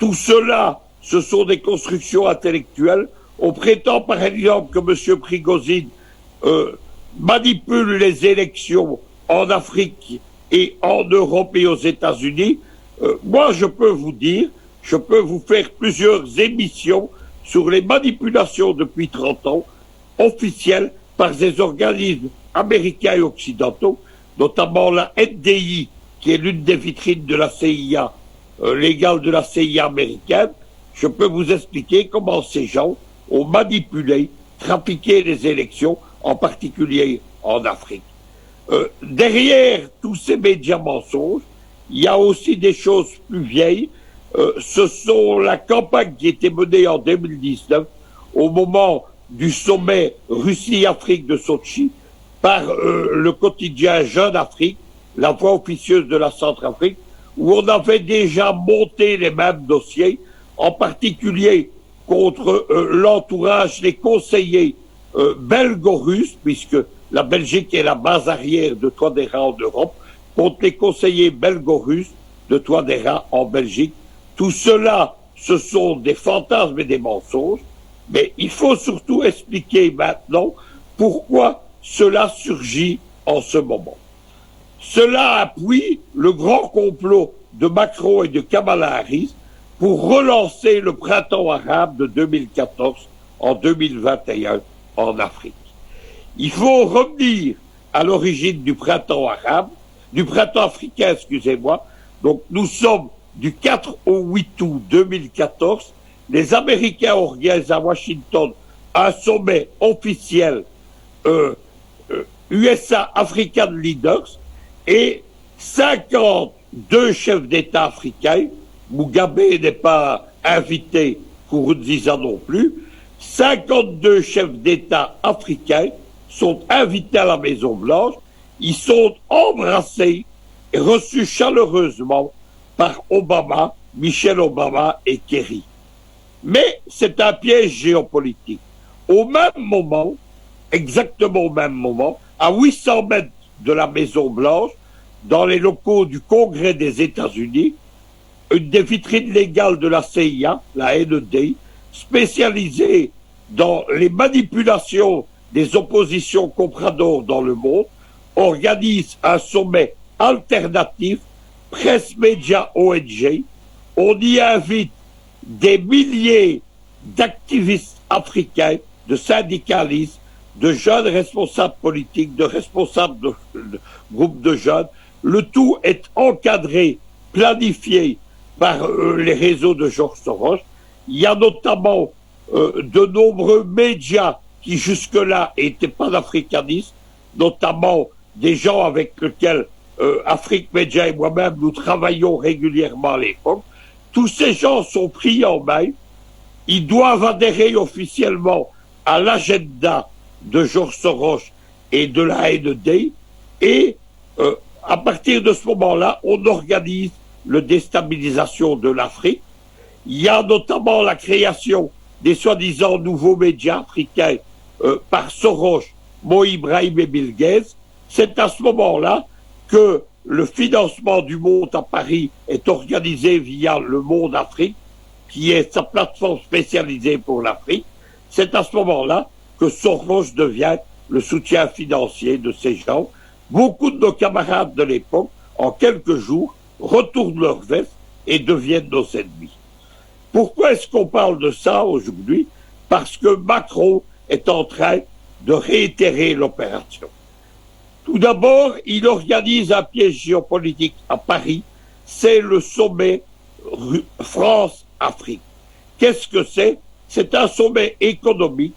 Tout cela, ce sont des constructions intellectuelles. On prétend par exemple que M. Prigozhin manipule les élections en Afrique et en Europe et aux États-Unis. Moi, je peux vous dire, je peux vous faire plusieurs émissions sur les manipulations depuis 30 ans, officielles par des organismes américains et occidentaux, notamment la NDI, qui est l'une des vitrines de la CIA, légale de la CIA américaine. Je peux vous expliquer comment ces gens ont manipulé, trafiqué les élections, en particulier en Afrique. Derrière tous ces médias mensonges, il y a aussi des choses plus vieilles. Ce sont la campagne qui était menée en 2019, au moment du sommet Russie-Afrique de Sochi, par le quotidien Jeune Afrique, la voix officieuse de la Centrafrique, où on avait déjà monté les mêmes dossiers, en particulier contre l'entourage, les conseillers belgo-russes, puisque la Belgique est la base arrière de Touadéra en Europe, contre les conseillers belgo-russes de Touadéra en Belgique. Tout cela, ce sont des fantasmes et des mensonges, mais il faut surtout expliquer maintenant Pourquoi cela surgit en ce moment? Cela appuie le grand complot de Macron et de Kamala Harris pour relancer le printemps arabe de 2014 en 2021 en Afrique. Il faut revenir à l'origine du printemps arabe, du printemps africain, excusez-moi. Donc nous sommes du 4 au 8 août 2014. Les Américains organisent à Washington un sommet officiel USA African Leaders et 52 chefs d'État africains, Mugabe n'est pas invité, Nkurunziza non plus, 52 chefs d'État africains sont invités à la Maison-Blanche, ils sont embrassés et reçus chaleureusement par Obama, Michelle Obama et Kerry. Mais c'est un piège géopolitique. Au même moment, exactement au même moment, à 800 mètres de la Maison-Blanche, dans les locaux du Congrès des États-Unis, une des vitrines légales de la CIA, la NED, spécialisée dans les manipulations des oppositions compradores dans le monde, organise un sommet alternatif, presse média ONG. On y invite des milliers d'activistes africains, de syndicalistes, de jeunes responsables politiques, de responsables de groupes de jeunes. Le tout est encadré, planifié par les réseaux de Georges Soros. Il y a notamment de nombreux médias qui jusque-là étaient panafricanistes, notamment des gens avec lesquels Afrique Média et moi-même nous travaillons régulièrement à l'époque. Tous ces gens sont pris en main. Ils doivent adhérer officiellement à l'agenda de Georges Soros et de la NED. Et à partir de ce moment-là, on organise la déstabilisation de l'Afrique. Il y a notamment la création des soi-disant nouveaux médias africains par Soros, Mo Ibrahim et Bill Gates. C'est à ce moment-là que le financement du Monde à Paris est organisé via le Monde Afrique, qui est sa plateforme spécialisée pour l'Afrique. C'est à ce moment-là que Soros devient le soutien financier de ces gens. Beaucoup de nos camarades de l'époque, en quelques jours, retournent leur veste et deviennent nos ennemis. Pourquoi est-ce qu'on parle de ça aujourd'hui? Parce que Macron est en train de réitérer l'opération. Tout d'abord, il organise un piège géopolitique à Paris, c'est le sommet France-Afrique. Qu'est-ce que c'est? C'est un sommet économique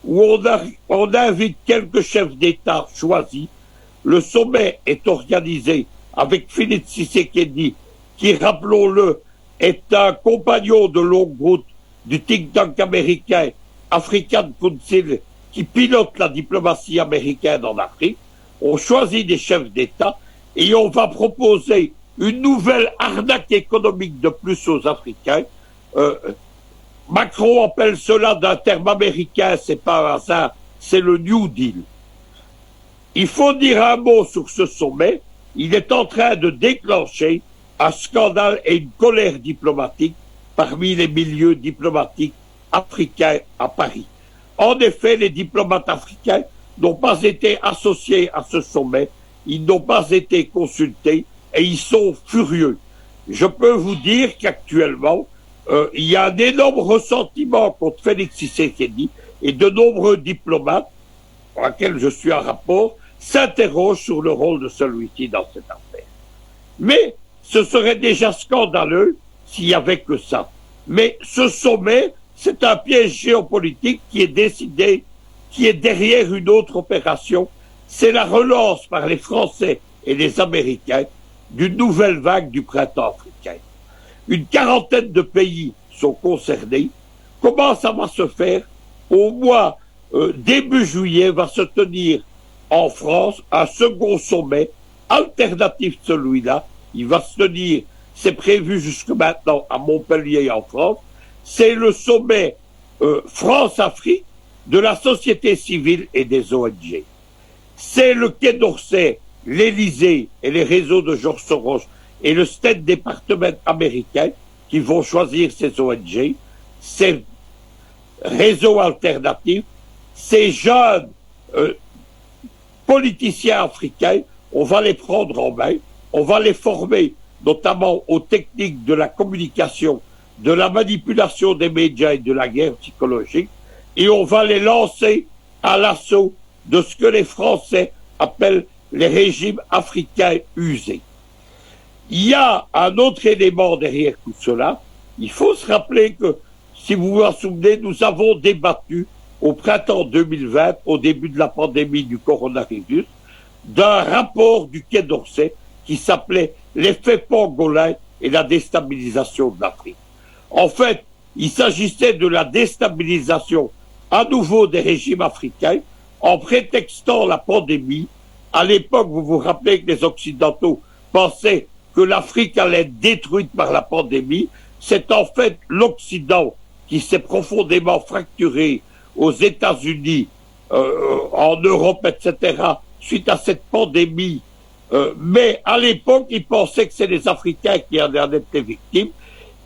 où on invite quelques chefs d'État choisis. Le sommet est organisé avec Philippe Tshisekedi, qui, rappelons-le, est un compagnon de longue route du think tank américain African Council, qui pilote la diplomatie américaine en Afrique. On choisit des chefs d'État et on va proposer une nouvelle arnaque économique de plus aux Africains. Macron appelle cela d'un terme américain, c'est pas un hasard, c'est le New Deal. Il faut dire un mot sur ce sommet. Il est en train de déclencher un scandale et une colère diplomatique parmi les milieux diplomatiques africains à Paris. En effet, les diplomates africains n'ont pas été associés à ce sommet, ils n'ont pas été consultés et ils sont furieux. Je peux vous dire qu'actuellement, il y a un énorme ressentiment contre Félix Tshisekedi et de nombreux diplomates, pour lesquels je suis en rapport, s'interrogent sur le rôle de celui-ci dans cette affaire. Mais ce serait déjà scandaleux s'il n'y avait que ça. Mais ce sommet, c'est un piège géopolitique qui est décidé, qui est derrière une autre opération. C'est la relance par les Français et les Américains d'une nouvelle vague du printemps africain. Une quarantaine de pays sont concernés. Comment ça va se faire? Au mois début juillet va se tenir en France un second sommet alternatif de celui-là. Il va se tenir, c'est prévu jusque maintenant à Montpellier en France. C'est le sommet France-Afrique de la société civile et des ONG. C'est le Quai d'Orsay, l'Élysée et les réseaux de Georges Soros et le State Department américain qui vont choisir ces ONG, ces réseaux alternatifs, ces jeunes politiciens africains, on va les prendre en main, on va les former notamment aux techniques de la communication, de la manipulation des médias et de la guerre psychologique, et on va les lancer à l'assaut de ce que les Français appellent les régimes africains usés. Il y a un autre élément derrière tout cela. Il faut se rappeler que, si vous vous en souvenez, nous avons débattu au printemps 2020, au début de la pandémie du coronavirus, d'un rapport du Quai d'Orsay qui s'appelait « L'effet pangolin et la déstabilisation de l'Afrique ». En fait, il s'agissait de la déstabilisation à nouveau des régimes africains en prétextant la pandémie. À l'époque, vous vous rappelez que les Occidentaux pensaient que l'Afrique allait être détruite par la pandémie. C'est en fait l'Occident qui s'est profondément fracturé aux États-Unis, en Europe, etc., suite à cette pandémie. Mais à l'époque, ils pensaient que c'est les Africains qui en étaient victimes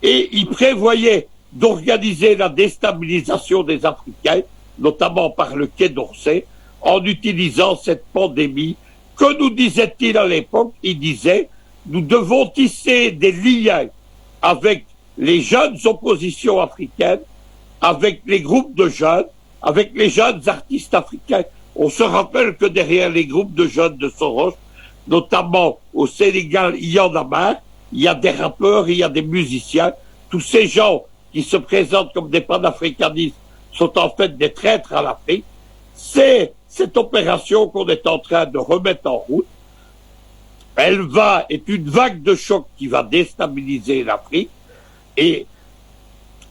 et ils prévoyaient d'organiser la déstabilisation des Africains, notamment par le Quai d'Orsay, en utilisant cette pandémie. Que nous disait-il à l'époque? Il disait, nous devons tisser des liens avec les jeunes oppositions africaines, avec les groupes de jeunes, avec les jeunes artistes africains. On se rappelle que derrière les groupes de jeunes de Soros, notamment au Sénégal, il y en a marre, il y a des rappeurs, il y a des musiciens. Tous ces gens qui se présentent comme des panafricanistes sont en fait des traîtres à l'Afrique. C'est cette opération qu'on est en train de remettre en route. Elle est une vague de choc qui va déstabiliser l'Afrique. Et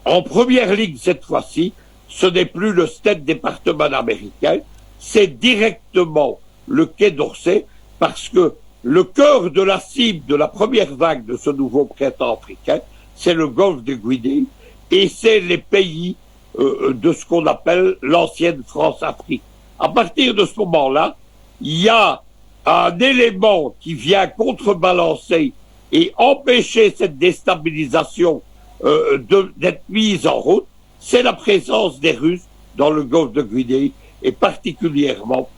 en première ligne cette fois-ci, ce n'est plus le State Department américain, c'est directement le Quai d'Orsay, parce que le cœur de la cible de la première vague de ce nouveau printemps africain, c'est le golfe de Guinée, et c'est les pays de ce qu'on appelle l'ancienne France-Afrique. À partir de ce moment-là, il y a un élément qui vient contrebalancer et empêcher cette déstabilisation d'être mise en route, c'est la présence des Russes dans le golfe de Guinée et particulièrement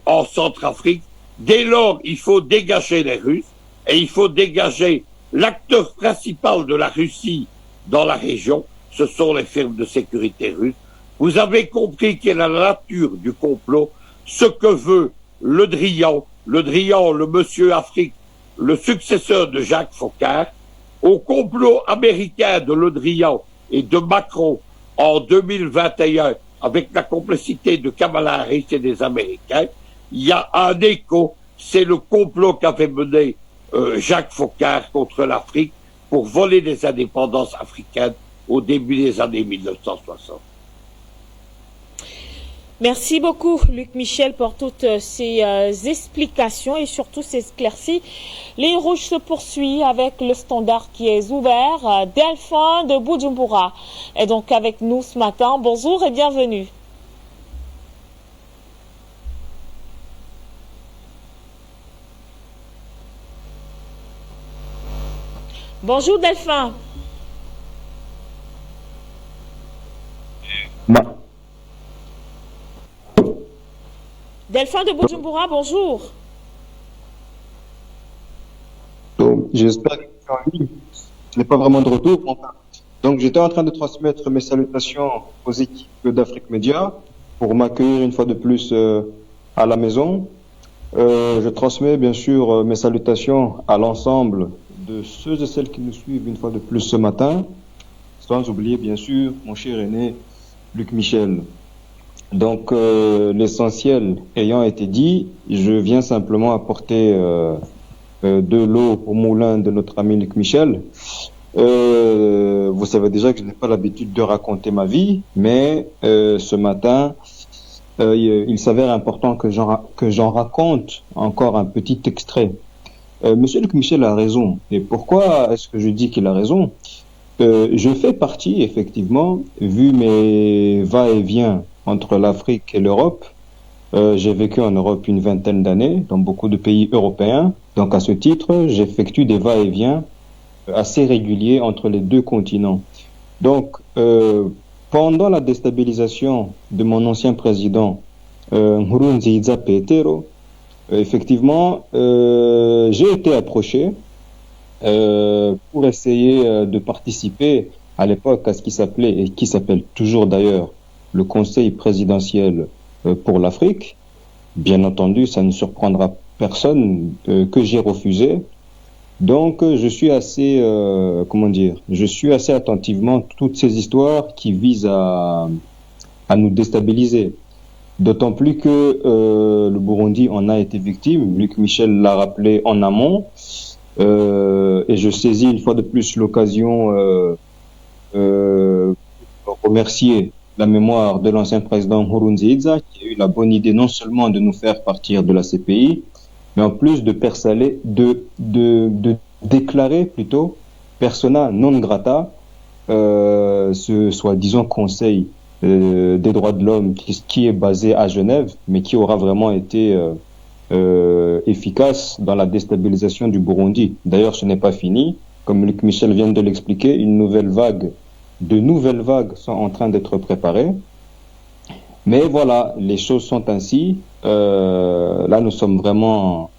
en Centrafrique. Dès lors, il faut dégager les Russes et il faut dégager l'acteur principal de la Russie dans la région, ce sont les firmes de sécurité russes. Vous avez compris quelle est la nature du complot, ce que veut Le Drian, le monsieur Afrique, le successeur de Jacques Foccart, au complot américain de Le Drian et de Macron en 2021, avec la complicité de Kamala Harris et des Américains. Il y a un écho, c'est le complot qu'avait mené Jacques Foccart contre l'Afrique pour voler les indépendances africaines au début des années 1960. Merci beaucoup, Luc Michel, pour toutes ces explications et surtout ces éclaircies. Ligne rouge se poursuit avec le standard qui est ouvert. Delphin de Bujumbura est donc avec nous ce matin. Bonjour et bienvenue. Bonjour Delphin. Delphin de Bujumbura, bonjour. Donc, j'espère que tu es en ligne. Ce n'est pas vraiment de retour. Donc, j'étais en train de transmettre mes salutations aux équipes d'Afrique Média pour m'accueillir une fois de plus à la maison. Je transmets bien sûr mes salutations à l'ensemble de ceux et celles qui nous suivent une fois de plus ce matin, sans oublier bien sûr mon cher aîné Luc Michel. Donc l'essentiel ayant été dit, je viens simplement apporter de l'eau au moulin de notre ami Luc Michel. Vous savez déjà que je n'ai pas l'habitude de raconter ma vie, mais ce matin, il s'avère important que j'en raconte encore un petit extrait. Monsieur Luc Michel a raison. Et pourquoi est-ce que je dis qu'il a raison? Je fais partie, effectivement, vu mes va-et-vient entre l'Afrique et l'Europe. J'ai vécu en Europe une vingtaine d'années, dans beaucoup de pays européens. Donc, à ce titre, j'effectue des va-et-vient assez réguliers entre les deux continents. Donc, pendant la déstabilisation de mon ancien président Nkurunziza Petero. Effectivement, j'ai été approché pour essayer de participer à l'époque à ce qui s'appelait et qui s'appelle toujours d'ailleurs le Conseil présidentiel pour l'Afrique. Bien entendu, ça ne surprendra personne que j'ai refusé. Donc, je suis assez, je suis assez attentivement toutes ces histoires qui visent à nous déstabiliser. D'autant plus que le Burundi en a été victime. Luc Michel l'a rappelé en amont. Et je saisis une fois de plus l'occasion pour remercier la mémoire de l'ancien président Nkurunziza, qui a eu la bonne idée non seulement de nous faire partir de la CPI, mais en plus de déclarer plutôt persona non grata ce soi-disant conseil des droits de l'homme qui est basé à Genève, mais qui aura vraiment été efficace dans la déstabilisation du Burundi. D'ailleurs, ce n'est pas fini. Comme Luc Michel vient de l'expliquer, de nouvelles vagues sont en train d'être préparées. Mais voilà, les choses sont ainsi. Là, nous sommes vraiment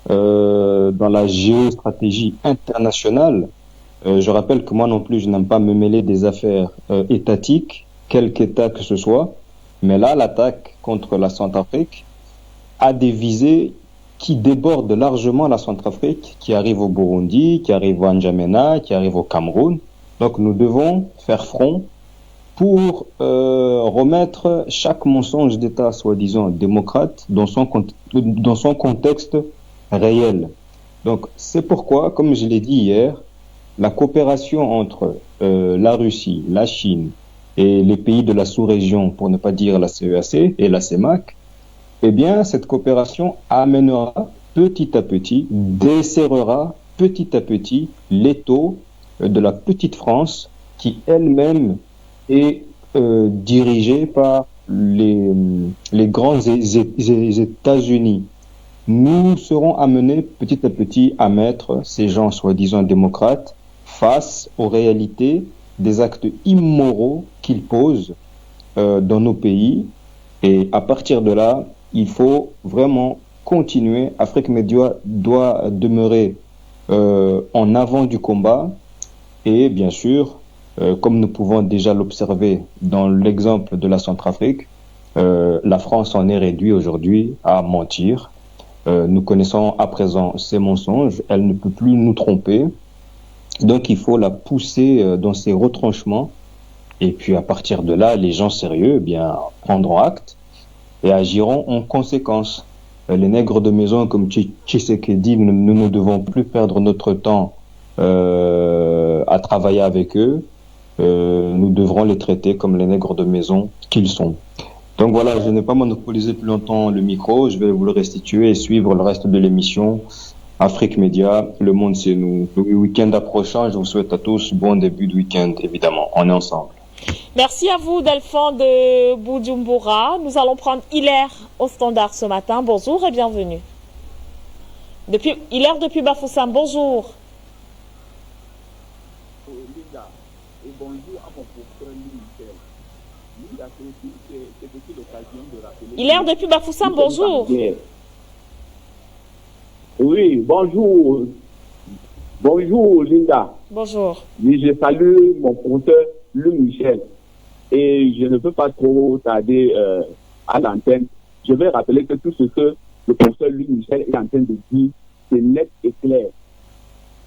dans la géostratégie internationale. Je rappelle que moi non plus, je n'aime pas me mêler des affaires étatiques, quelque État que ce soit. Mais là, l'attaque contre la Centrafrique a des visées qui débordent largement la Centrafrique, qui arrivent au Burundi, qui arrivent au N'Djamena, qui arrivent au Cameroun. Donc nous devons faire front pour remettre chaque mensonge d'État soi-disant démocrate dans son contexte réel. Donc c'est pourquoi, comme je l'ai dit hier, la coopération entre la Russie, la Chine et les pays de la sous-région, pour ne pas dire la CEAC et la CEMAC, eh bien cette coopération amènera petit à petit, desserrera petit à petit l'étau de la petite France qui elle-même est dirigée par les grands États-Unis. Nous serons amenés petit à petit à mettre ces gens soi-disant démocrates face aux réalités des actes immoraux qu'ils posent dans nos pays. Et à partir de là, il faut vraiment continuer. Afrique Média doit demeurer en avant du combat. Et bien sûr, comme nous pouvons déjà l'observer dans l'exemple de la Centrafrique, la France en est réduite aujourd'hui à mentir. Nous connaissons à présent ces mensonges. Elle ne peut plus nous tromper. Donc il faut la pousser dans ses retranchements. Et puis à partir de là, les gens sérieux prendront acte et agiront en conséquence. Les nègres de maison comme Tshisekedi, nous ne devons plus perdre notre temps à travailler avec eux. Nous devrons les traiter comme les nègres de maison qu'ils sont. Donc voilà, je n'ai pas monopolisé plus longtemps le micro, je vais vous le restituer et suivre le reste de l'émission. Afrique Média, le monde c'est nous. Le week-end approchant, je vous souhaite à tous bon début de week-end, évidemment. On est ensemble. Merci à vous, Delphin de Bujumbura. Nous allons prendre Hilaire au standard ce matin. Bonjour et bienvenue. Hilaire depuis Bafoussam, bonjour. Linda, et bonjour à mon professeur Michel. Linda, c'est aussi l'occasion de rappeler... Hilaire depuis Bafoussam, bonjour. Oui, bonjour. Bonjour, Linda. Bonjour. Oui, je salue mon professeur Louis Michel. Et je ne peux pas trop tarder à l'antenne. Je vais rappeler que tout ce que le professeur Louis Michel est en train de dire, c'est net et clair.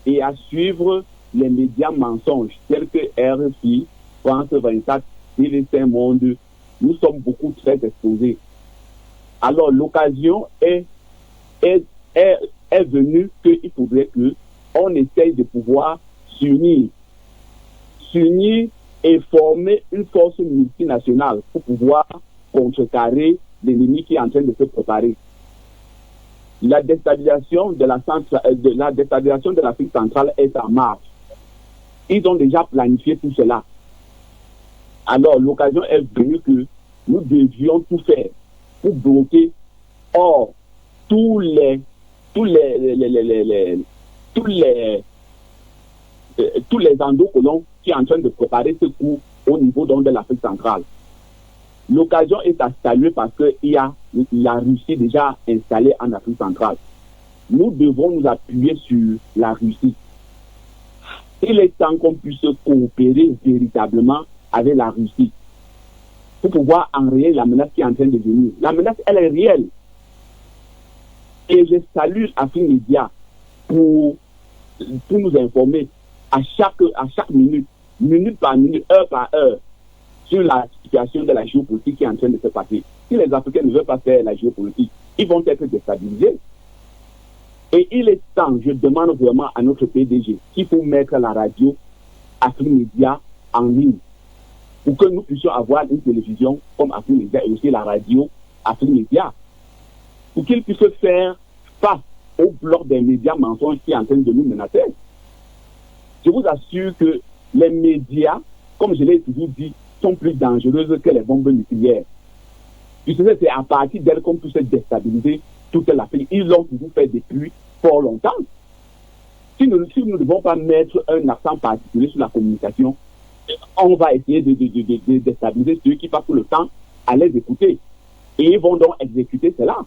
Et à suivre les médias mensonges tels que RFI, France 24, TV5 Monde, nous sommes beaucoup très exposés. Alors l'occasion est venue qu'il faudrait qu'on essaye de pouvoir s'unir et former une force multinationale pour pouvoir contrecarrer l'ennemi qui est en train de se préparer. La déstabilisation de l'Afrique centrale est en marche. Ils ont déjà planifié tout cela. Alors, l'occasion est venue que nous devions tout faire pour bloquer. Or, tous les endocolons qui sont en train de préparer ce coup au niveau donc de l'Afrique centrale. l'occasion est à saluer parce qu'il y a la Russie déjà installée en Afrique centrale. Nous devons nous appuyer sur la Russie. Il est temps qu'on puisse coopérer véritablement avec la Russie pour pouvoir enrayer la menace qui est en train de venir. La menace, elle est réelle. Et je salue Afrique Média pour nous informer à chaque minute, minute par minute, heure par heure, sur la situation de la géopolitique qui est en train de se passer. Si les Africains ne veulent pas faire la géopolitique, ils vont être déstabilisés. Et il est temps, je demande vraiment à notre PDG qu'il faut mettre la radio Afrique Média en ligne pour que nous puissions avoir une télévision comme Afrique Média et aussi la radio Afrique Média pour qu'ils puissent faire face au bloc des médias mensonges qui est en train de nous menacer. Je vous assure que les médias, comme je l'ai toujours dit, sont plus dangereuses que les bombes nucléaires. Puisque c'est à partir d'elles qu'on peut se déstabiliser toute l'Afrique. Ils l'ont toujours fait depuis fort longtemps. Si nous ne devons pas mettre un accent particulier sur la communication, on va essayer de déstabiliser ceux qui passent le temps à les écouter. Et ils vont donc exécuter cela.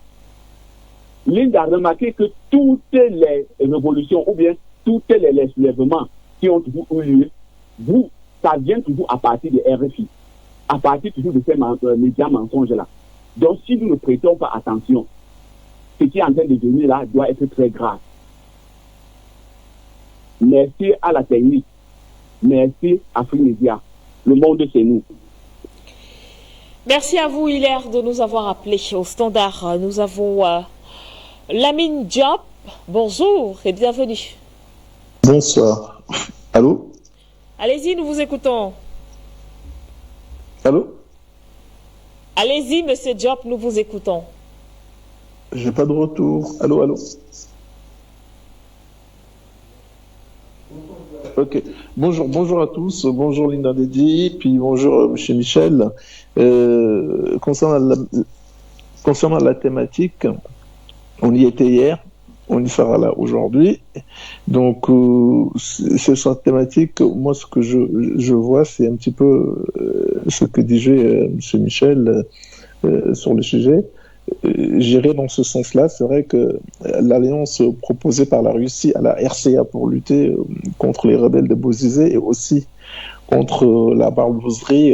L'île a remarqué que toutes les révolutions ou bien tous les soulèvements qui ont toujours eu lieu, ça vient toujours à partir de RFI, à partir toujours de ces médias mensonges-là. Donc si nous ne prêtons pas attention, ce qui est en train de venir là doit être très grave. Merci à la technique. Merci à Afrique Média. Le monde, c'est nous. Merci à vous, Hilaire, de nous avoir appelés au standard. Nous avons Lamine Diop. Bonjour et bienvenue. Bonsoir. Allô? Allez-y, nous vous écoutons. Allô? Allez-y, monsieur Diop, nous vous écoutons. J'ai pas de retour. Allô, allô? Ok. Bonjour à tous. Bonjour Linda Dedi, puis bonjour Monsieur Michel. Concernant la thématique, on y était hier, on y sera là aujourd'hui. Donc, c'est sur la thématique, moi ce que je vois, c'est un petit peu ce que disait Monsieur Michel sur le sujet. J'irai dans ce sens-là. C'est vrai que l'alliance proposée par la Russie à la RCA pour lutter contre les rebelles de Bozizé et aussi contre la barbouzerie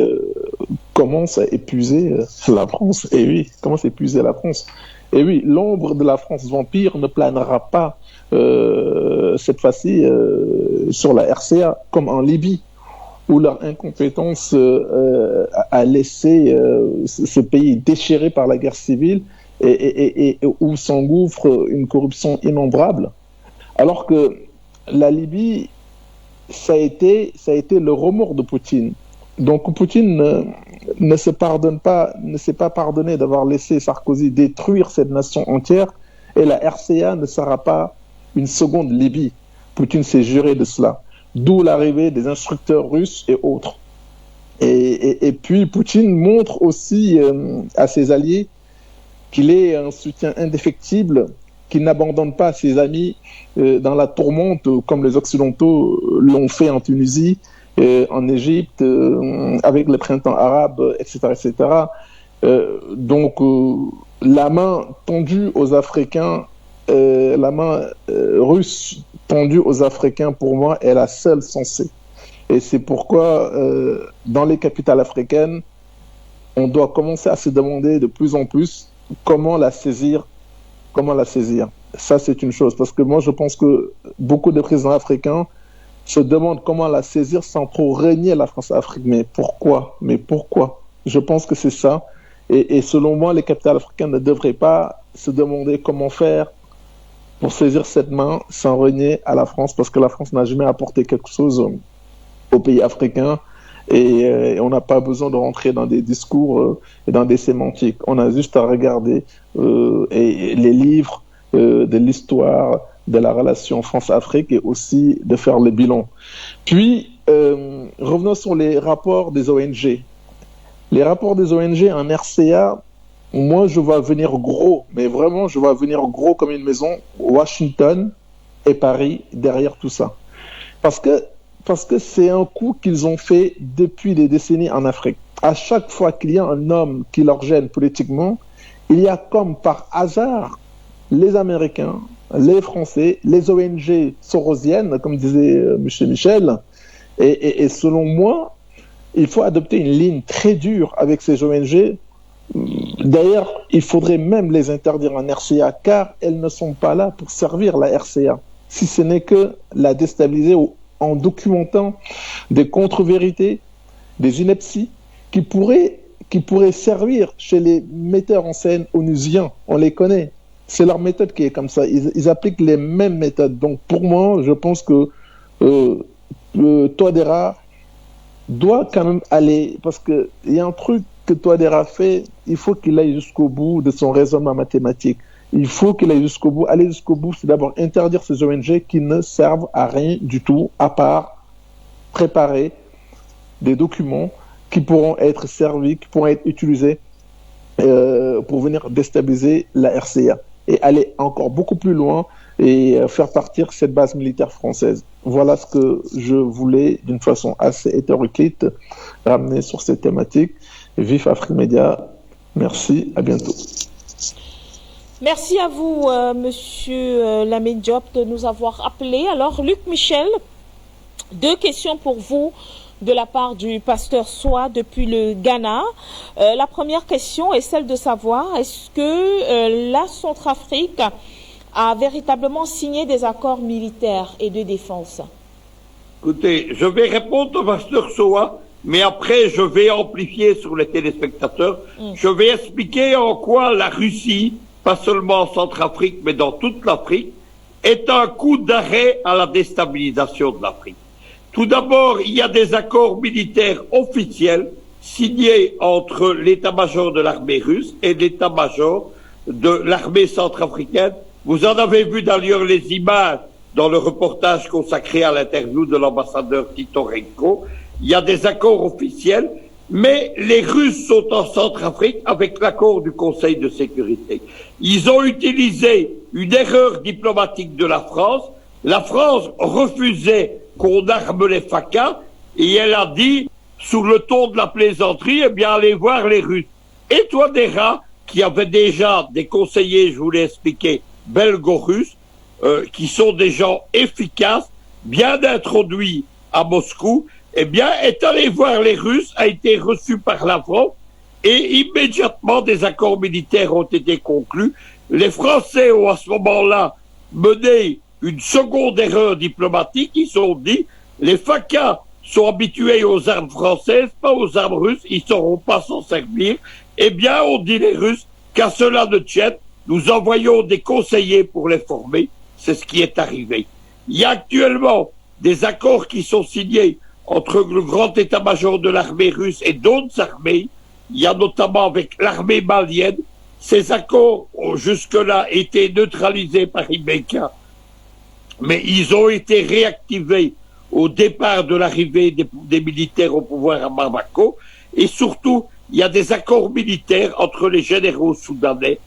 commence à épuiser la France. Et oui, commence à épuiser la France. Et oui, l'ombre de la France vampire ne planera pas cette fois-ci sur la RCA comme en Libye, où leur incompétence a laissé ce pays déchiré par la guerre civile et où s'engouffre une corruption innombrable. Alors que la Libye, ça a été le remords de Poutine. Donc Poutine ne s'est pas pardonné d'avoir laissé Sarkozy détruire cette nation entière, et la RCA ne sera pas une seconde Libye. Poutine s'est juré de cela. D'où l'arrivée des instructeurs russes et autres. Et puis Poutine montre aussi à ses alliés qu'il est un soutien indéfectible, qu'il n'abandonne pas ses amis dans la tourmente comme les Occidentaux l'ont fait en Tunisie, en Égypte, avec le printemps arabe, etc. etc. Donc la main tendue aux Africains, la main russe tendue aux Africains, pour moi, est la seule sensée. Et c'est pourquoi, dans les capitales africaines, on doit commencer à se demander de plus en plus comment la saisir. Ça, c'est une chose. Parce que moi, je pense que beaucoup de présidents africains se demandent comment la saisir sans trop régner la France-Afrique. Mais pourquoi? Je pense que c'est ça. Et selon moi, les capitales africaines ne devraient pas se demander comment faire pour saisir cette main sans renier à la France, parce que la France n'a jamais apporté quelque chose aux pays africains, et on n'a pas besoin de rentrer dans des discours et dans des sémantiques. On a juste à regarder et les livres de l'histoire de la relation France-Afrique et aussi de faire le bilan. Puis, revenons sur les rapports des ONG. Les rapports des ONG en RCA, moi, je vois venir gros, mais vraiment, je vois venir gros comme une maison, Washington et Paris derrière tout ça. Parce que c'est un coup qu'ils ont fait depuis des décennies en Afrique. à chaque fois qu'il y a un homme qui leur gêne politiquement, il y a comme par hasard les Américains, les Français, les ONG sorosiennes, comme disait M. Michel. Et selon moi, il faut adopter une ligne très dure avec ces ONG. D'ailleurs, il faudrait même les interdire en RCA, car elles ne sont pas là pour servir la RCA, si ce n'est que la déstabiliser en documentant des contre-vérités, des inepties, qui pourraient servir chez les metteurs en scène onusiens. On les connaît. C'est leur méthode qui est comme ça. Ils appliquent les mêmes méthodes. Donc pour moi, je pense que Touadéra doit quand même aller, parce qu'il y a un truc que Touadéra fait, il faut qu'il aille jusqu'au bout de son raisonnement mathématique. Il faut qu'il aille jusqu'au bout. Aller jusqu'au bout, c'est d'abord interdire ces ONG qui ne servent à rien du tout, à part préparer des documents qui pourront être servis, qui pourront être utilisés pour venir déstabiliser la RCA et aller encore beaucoup plus loin et faire partir cette base militaire française. Voilà ce que je voulais, d'une façon assez hétéroclite, ramener sur cette thématique. Vive Afrique Média. Merci, à bientôt. Merci à vous, Monsieur Lamine Diop, de nous avoir appelés. Alors, Luc Michel, 2 questions pour vous de la part du pasteur Soa depuis le Ghana. La première question est celle de savoir, est-ce que la Centrafrique a véritablement signé des accords militaires et de défense? Écoutez, je vais répondre au pasteur Soa, mais après je vais amplifier sur les téléspectateurs. Je vais expliquer en quoi la Russie, pas seulement en Centrafrique, mais dans toute l'Afrique, est un coup d'arrêt à la déstabilisation de l'Afrique. Tout d'abord, il y a des accords militaires officiels signés entre l'état-major de l'armée russe et l'état-major de l'armée centrafricaine. Vous en avez vu d'ailleurs les images dans le reportage consacré à l'interview de l'ambassadeur Titorenko. Il y a des accords officiels, mais les Russes sont en Centrafrique avec l'accord du Conseil de sécurité. Ils ont utilisé une erreur diplomatique de la France. La France refusait qu'on arme les FACA et elle a dit, sous le ton de la plaisanterie, eh bien, allez voir les Russes. Et Touadéra, qui avait déjà des conseillers, je vous l'ai expliqué, belgo-russes, qui sont des gens efficaces, bien introduits à Moscou, eh bien, est allé voir les Russes, a été reçu par la France, et immédiatement des accords militaires ont été conclus. Les Français ont à ce moment-là mené une seconde erreur diplomatique. Ils se sont dit, les FACA sont habitués aux armes françaises, pas aux armes russes, ils ne sauront pas s'en servir. Eh bien, on dit les Russes, qu'à cela ne tienne, nous envoyons des conseillers pour les former. C'est ce qui est arrivé. Il y a actuellement des accords qui sont signés entre le grand état-major de l'armée russe et d'autres armées. Il y a notamment avec l'armée malienne. Ces accords ont jusque-là été neutralisés par Ibeka, mais ils ont été réactivés au départ de l'arrivée des militaires au pouvoir à Bamako. Et surtout, il y a des accords militaires entre les généraux soudanais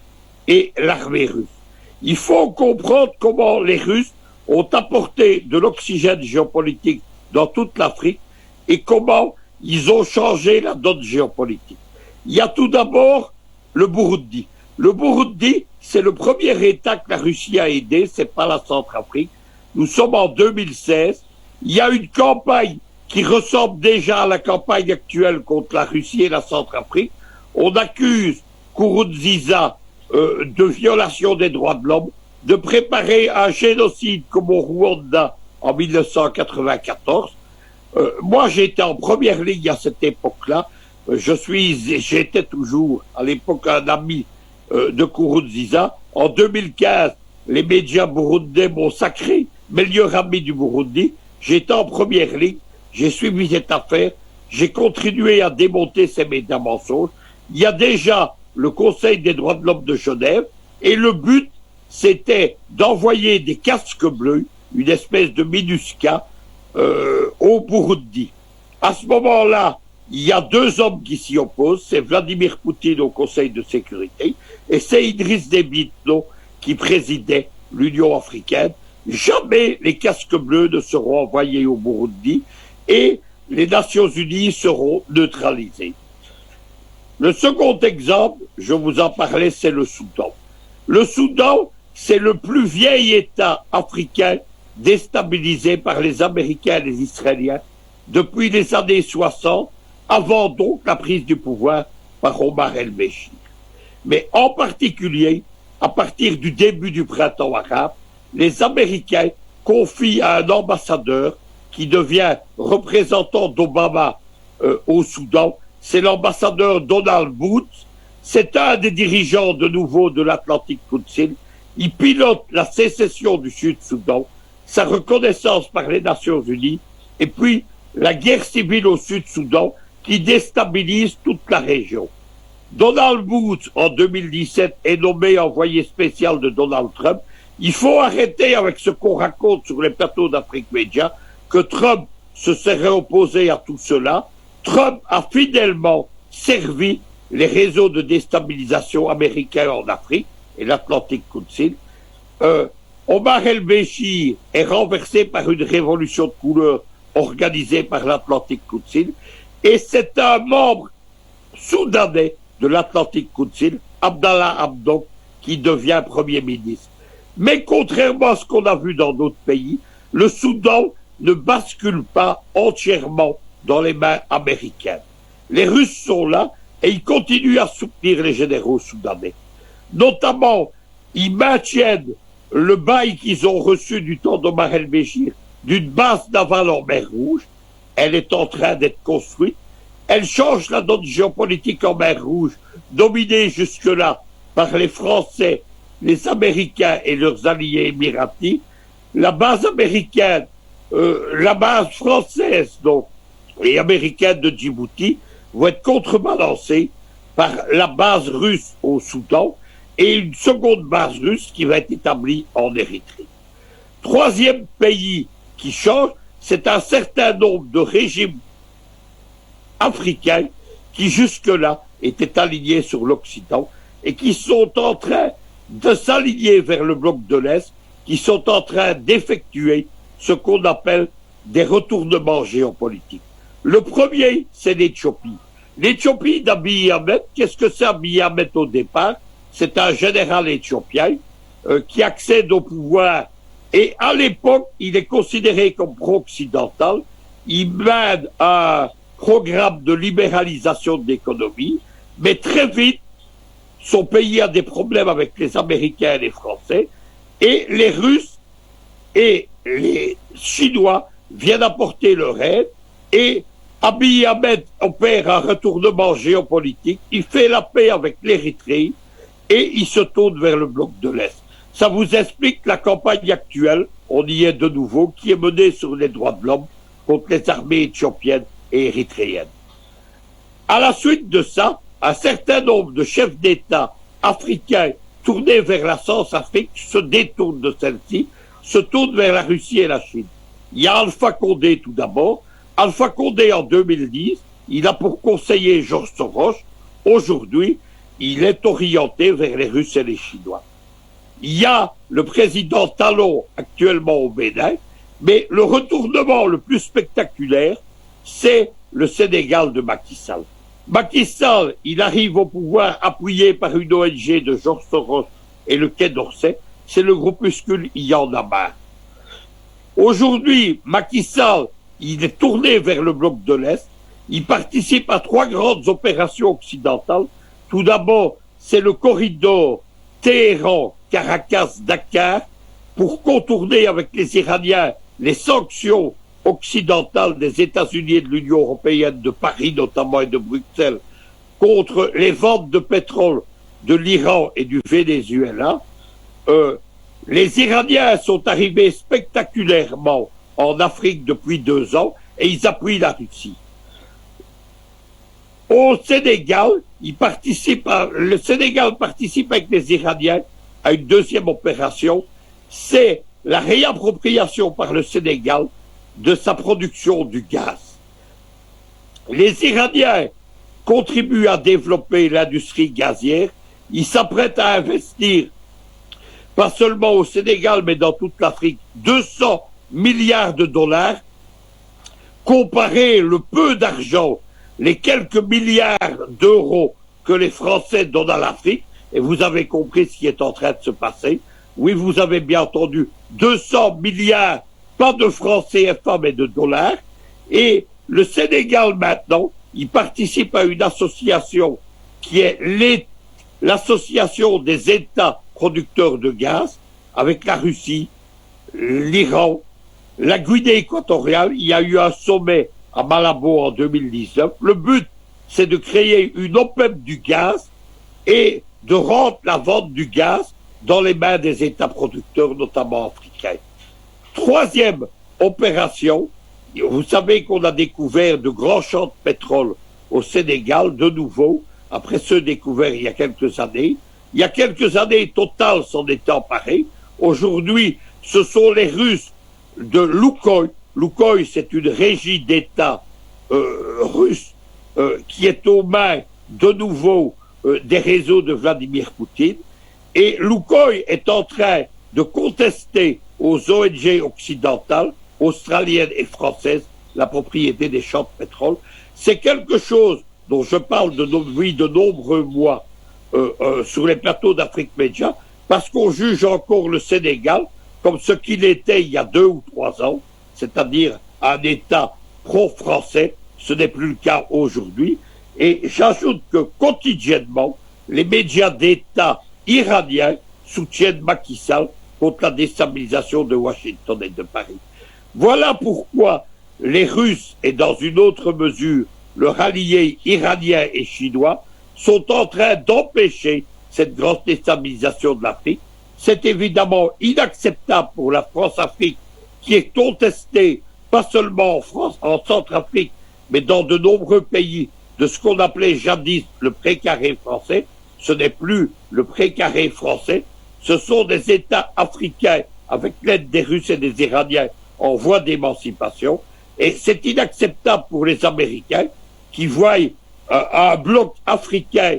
et l'armée russe. Il faut comprendre comment les Russes ont apporté de l'oxygène géopolitique dans toute l'Afrique et comment ils ont changé la donne géopolitique. Il y a tout d'abord le Burundi. Le Burundi, c'est le premier État que la Russie a aidé, c'est pas la Centrafrique. Nous sommes en 2016. Il y a une campagne qui ressemble déjà à la campagne actuelle contre la Russie et la Centrafrique. On accuse Nkurunziza de violation des droits de l'homme, de préparer un génocide comme au Rwanda en 1994. Moi, j'étais en première ligne à cette époque-là. J'étais toujours, à l'époque, un ami de Nkurunziza. En 2015, les médias burundais m'ont sacré meilleur ami du Burundi. J'étais en première ligne, j'ai suivi cette affaire, j'ai continué à démonter ces médias mensonges. Il y a déjà le Conseil des droits de l'homme de Genève, et le but, c'était d'envoyer des casques bleus, une espèce de MINUSCA, au Burundi. À ce moment-là, il y a 2 hommes qui s'y opposent, c'est Vladimir Poutine au Conseil de sécurité, et c'est Idriss Déby Itno qui présidait l'Union africaine. Jamais les casques bleus ne seront envoyés au Burundi et les Nations Unies seront neutralisées. Le second exemple, je vous en parlais, c'est le Soudan. Le Soudan, c'est le plus vieil État africain déstabilisé par les Américains et les Israéliens depuis les années 60, avant donc la prise du pouvoir par Omar el-Béchir. Mais en particulier, à partir du début du printemps arabe, les Américains confient à un ambassadeur qui devient représentant d'Obama au Soudan, c'est l'ambassadeur Donald Booth. C'est un des dirigeants de nouveau de l'Atlantic Council. Il pilote la sécession du Sud-Soudan, sa reconnaissance par les Nations Unies, et puis la guerre civile au Sud-Soudan qui déstabilise toute la région. Donald Booth, en 2017, est nommé envoyé spécial de Donald Trump. Il faut arrêter avec ce qu'on raconte sur les plateaux d'Afrique Média, que Trump se serait opposé à tout cela. Trump a fidèlement servi les réseaux de déstabilisation américains en Afrique et l'Atlantic Council. Omar el-Béchir est renversé par une révolution de couleur organisée par l'Atlantic Council, et c'est un membre soudanais de l'Atlantic Council, Abdallah Hamdok, qui devient Premier ministre. Mais contrairement à ce qu'on a vu dans d'autres pays, le Soudan ne bascule pas entièrement dans les mains américaines. Les Russes sont là et ils continuent à soutenir les généraux soudanais. Notamment, ils maintiennent le bail qu'ils ont reçu du temps d'Omar el-Béchir d'une base navale en mer Rouge. Elle est en train d'être construite. Elle change la donne géopolitique en mer Rouge, dominée jusque-là par les Français, les Américains et leurs alliés émiratis. La base américaine, la base française donc, et américaine de Djibouti vont être contrebalancées par la base russe au Soudan et une seconde base russe qui va être établie en Érythrée. Troisième pays qui change, c'est un certain nombre de régimes africains qui jusque-là étaient alignés sur l'Occident et qui sont en train de s'aligner vers le bloc de l'Est, qui sont en train d'effectuer ce qu'on appelle des retournements géopolitiques. Le premier, c'est l'Éthiopie. L'Éthiopie d'Abiy Ahmed, qu'est-ce que c'est Abiy Ahmed au départ? C'est un général éthiopien qui accède au pouvoir et à l'époque, il est considéré comme pro-occidental. Il mène un programme de libéralisation de l'économie, mais très vite, son pays a des problèmes avec les Américains et les Français, et les Russes et les Chinois viennent apporter leur aide, et Abiy Ahmed opère un retournement géopolitique, il fait la paix avec l'Érythrée, et il se tourne vers le bloc de l'Est. Ça vous explique la campagne actuelle, on y est de nouveau, qui est menée sur les droits de l'homme contre les armées éthiopiennes et érythréennes. À la suite de ça, un certain nombre de chefs d'État africains tournés vers la Centrafrique se détournent de celle-ci, se tournent vers la Russie et la Chine. Il y a Alpha Condé tout d'abord. Alpha Condé en 2010, il a pour conseiller Georges Soros. Aujourd'hui, il est orienté vers les Russes et les Chinois. Il y a le président Talon actuellement au Bénin, mais le retournement le plus spectaculaire, c'est le Sénégal de Macky Sall. Macky Sall, il arrive au pouvoir appuyé par une ONG de Georges Soros et le Quai d'Orsay, c'est le groupuscule Y en a marre. Aujourd'hui, Macky Sall, il est tourné vers le bloc de l'Est, il participe à 3 grandes opérations occidentales. Tout d'abord, c'est le corridor Téhéran, Caracas, Dakar, pour contourner avec les Iraniens les sanctions occidentales des États-Unis et de l'Union européenne, de Paris notamment et de Bruxelles, contre les ventes de pétrole de l'Iran et du Venezuela. Les Iraniens sont arrivés spectaculairement en Afrique depuis 2 ans et ils appuient la Russie. Au Sénégal, le Sénégal participe avec les Iraniens à une deuxième opération, c'est la réappropriation par le Sénégal de sa production du gaz. Les Iraniens contribuent à développer l'industrie gazière, ils s'apprêtent à investir, pas seulement au Sénégal, mais dans toute l'Afrique, 200 milliards de dollars. Comparez le peu d'argent, les quelques milliards d'euros que les Français donnent à l'Afrique, et vous avez compris ce qui est en train de se passer. Oui, vous avez bien entendu, 200 milliards, pas de francs CFA, mais de dollars. Et le Sénégal, maintenant, il participe à une association qui est l'association des États producteurs de gaz, avec la Russie, l'Iran, la Guinée équatoriale. Il y a eu un sommet à Malabo en 2019. Le but, c'est de créer une OPEP du gaz et de rendre la vente du gaz dans les mains des États producteurs, notamment africains. Troisième opération, vous savez qu'on a découvert de grands champs de pétrole au Sénégal, de nouveau, après ceux découverts il y a quelques années. Il y a quelques années, Total s'en était emparé. Aujourd'hui, ce sont les Russes de Lukoil. Lukoil, c'est une régie d'État russe qui est aux mains, de nouveau, des réseaux de Vladimir Poutine. Et Lukoil est en train de contester aux ONG occidentales, australiennes et françaises, la propriété des champs de pétrole. C'est quelque chose dont je parle depuis de nombreux mois sur les plateaux d'Afrique Média, parce qu'on juge encore le Sénégal comme ce qu'il était il y a 2 ou 3 ans, c'est-à-dire un État pro-français. Ce n'est plus le cas aujourd'hui. Et j'ajoute que quotidiennement, les médias d'État iraniens soutiennent Macky Sall contre la déstabilisation de Washington et de Paris. Voilà pourquoi les Russes, et dans une autre mesure, leurs alliés iraniens et chinois, sont en train d'empêcher cette grande déstabilisation de l'Afrique. C'est évidemment inacceptable pour la France-Afrique, qui est contestée pas seulement en France, en Centrafrique, mais dans de nombreux pays de ce qu'on appelait jadis le précaré français. Ce n'est plus le précaré français, ce sont des États africains avec l'aide des Russes et des Iraniens en voie d'émancipation. Et c'est inacceptable pour les Américains qui voient un bloc africain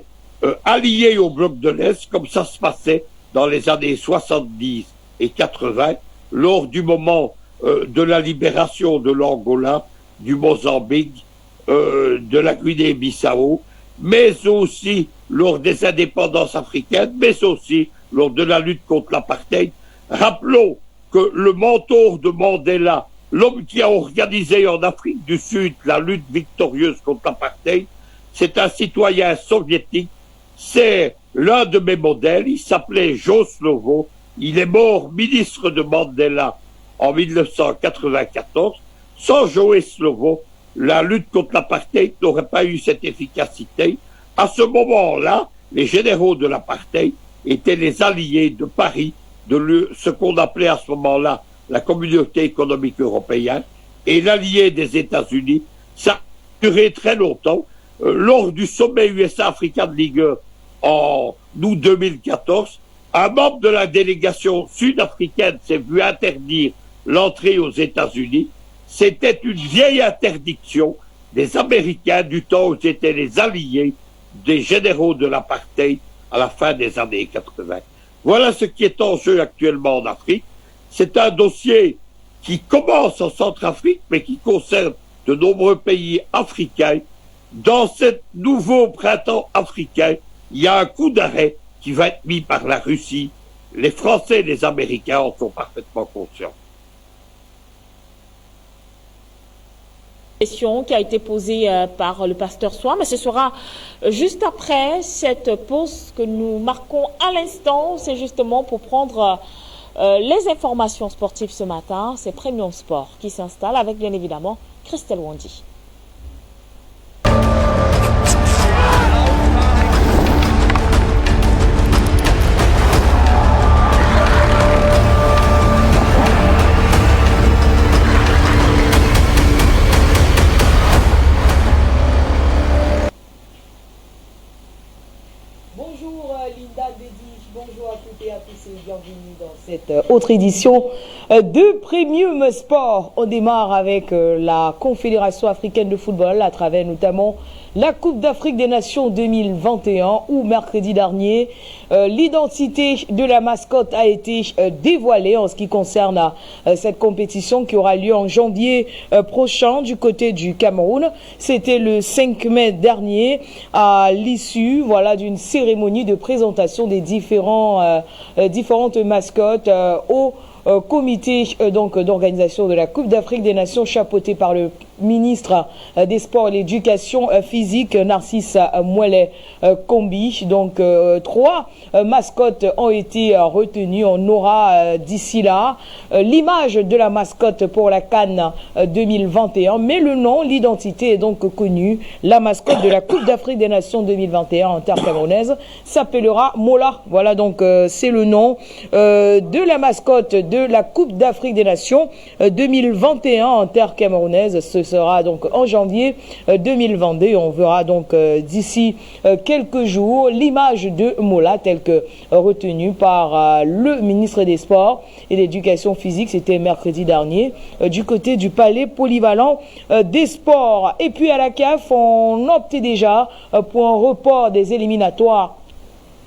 allié au bloc de l'Est, comme ça se passait dans les années 70 et 80, lors du moment de la libération de l'Angola, du Mozambique, de la Guinée-Bissau, mais aussi lors des indépendances africaines, mais aussi lors de la lutte contre l'apartheid. Rappelons que le mentor de Mandela, l'homme qui a organisé en Afrique du Sud la lutte victorieuse contre l'apartheid, c'est un citoyen soviétique, c'est l'un de mes modèles, il s'appelait Joe Slovo, il est mort ministre de Mandela en 1994. Sans Joe Slovo, la lutte contre l'apartheid n'aurait pas eu cette efficacité. À ce moment-là, les généraux de l'apartheid étaient les alliés de Paris, de ce qu'on appelait à ce moment-là la communauté économique européenne, et l'allié des États-Unis. Ça a duré très longtemps. Lors du sommet USA-Africa de Ligue en août 2014, un membre de la délégation sud-africaine s'est vu interdire l'entrée aux États-Unis. C'était une vieille interdiction des Américains du temps où ils étaient les alliés des généraux de l'apartheid à la fin des années 80. Voilà ce qui est en jeu actuellement en Afrique. C'est un dossier qui commence en Centrafrique, mais qui concerne de nombreux pays africains. Dans ce nouveau printemps africain, il y a un coup d'arrêt qui va être mis par la Russie. Les Français et les Américains en sont parfaitement conscients. Question qui a été posée par le pasteur Soin, mais ce sera juste après cette pause que nous marquons à l'instant. C'est justement pour prendre les informations sportives ce matin. C'est Premium Sport qui s'installe avec bien évidemment Christelle Wandi. Bienvenue dans cette autre édition de Premium Sport. On démarre avec la Confédération africaine de football à travers notamment la Coupe d'Afrique des Nations 2021 où mercredi dernier, l'identité de la mascotte a été dévoilée en ce qui concerne cette compétition qui aura lieu en janvier prochain du côté du Cameroun. C'était le 5 mai dernier à l'issue d'une cérémonie de présentation des différentes mascottes au comité d'organisation de la Coupe d'Afrique des Nations chapeauté par le ministre des Sports et de l'Éducation physique, Narcisse Mouelet Kombi. Donc, 3 mascottes ont été retenues. On aura d'ici là l'image de la mascotte pour la CAN 2021, mais le nom, l'identité est donc connue. La mascotte de la Coupe d'Afrique des Nations 2021 en terre camerounaise s'appellera Mola. Voilà, donc c'est le nom de la mascotte de la Coupe d'Afrique des Nations 2021 en terre camerounaise. Ce sera donc en janvier 2022. On verra donc d'ici quelques jours l'image de Mola telle que retenue par le ministre des Sports et de l'Éducation physique. C'était mercredi dernier du côté du palais polyvalent des sports. Et puis à la CAF, on opte déjà pour un report des éliminatoires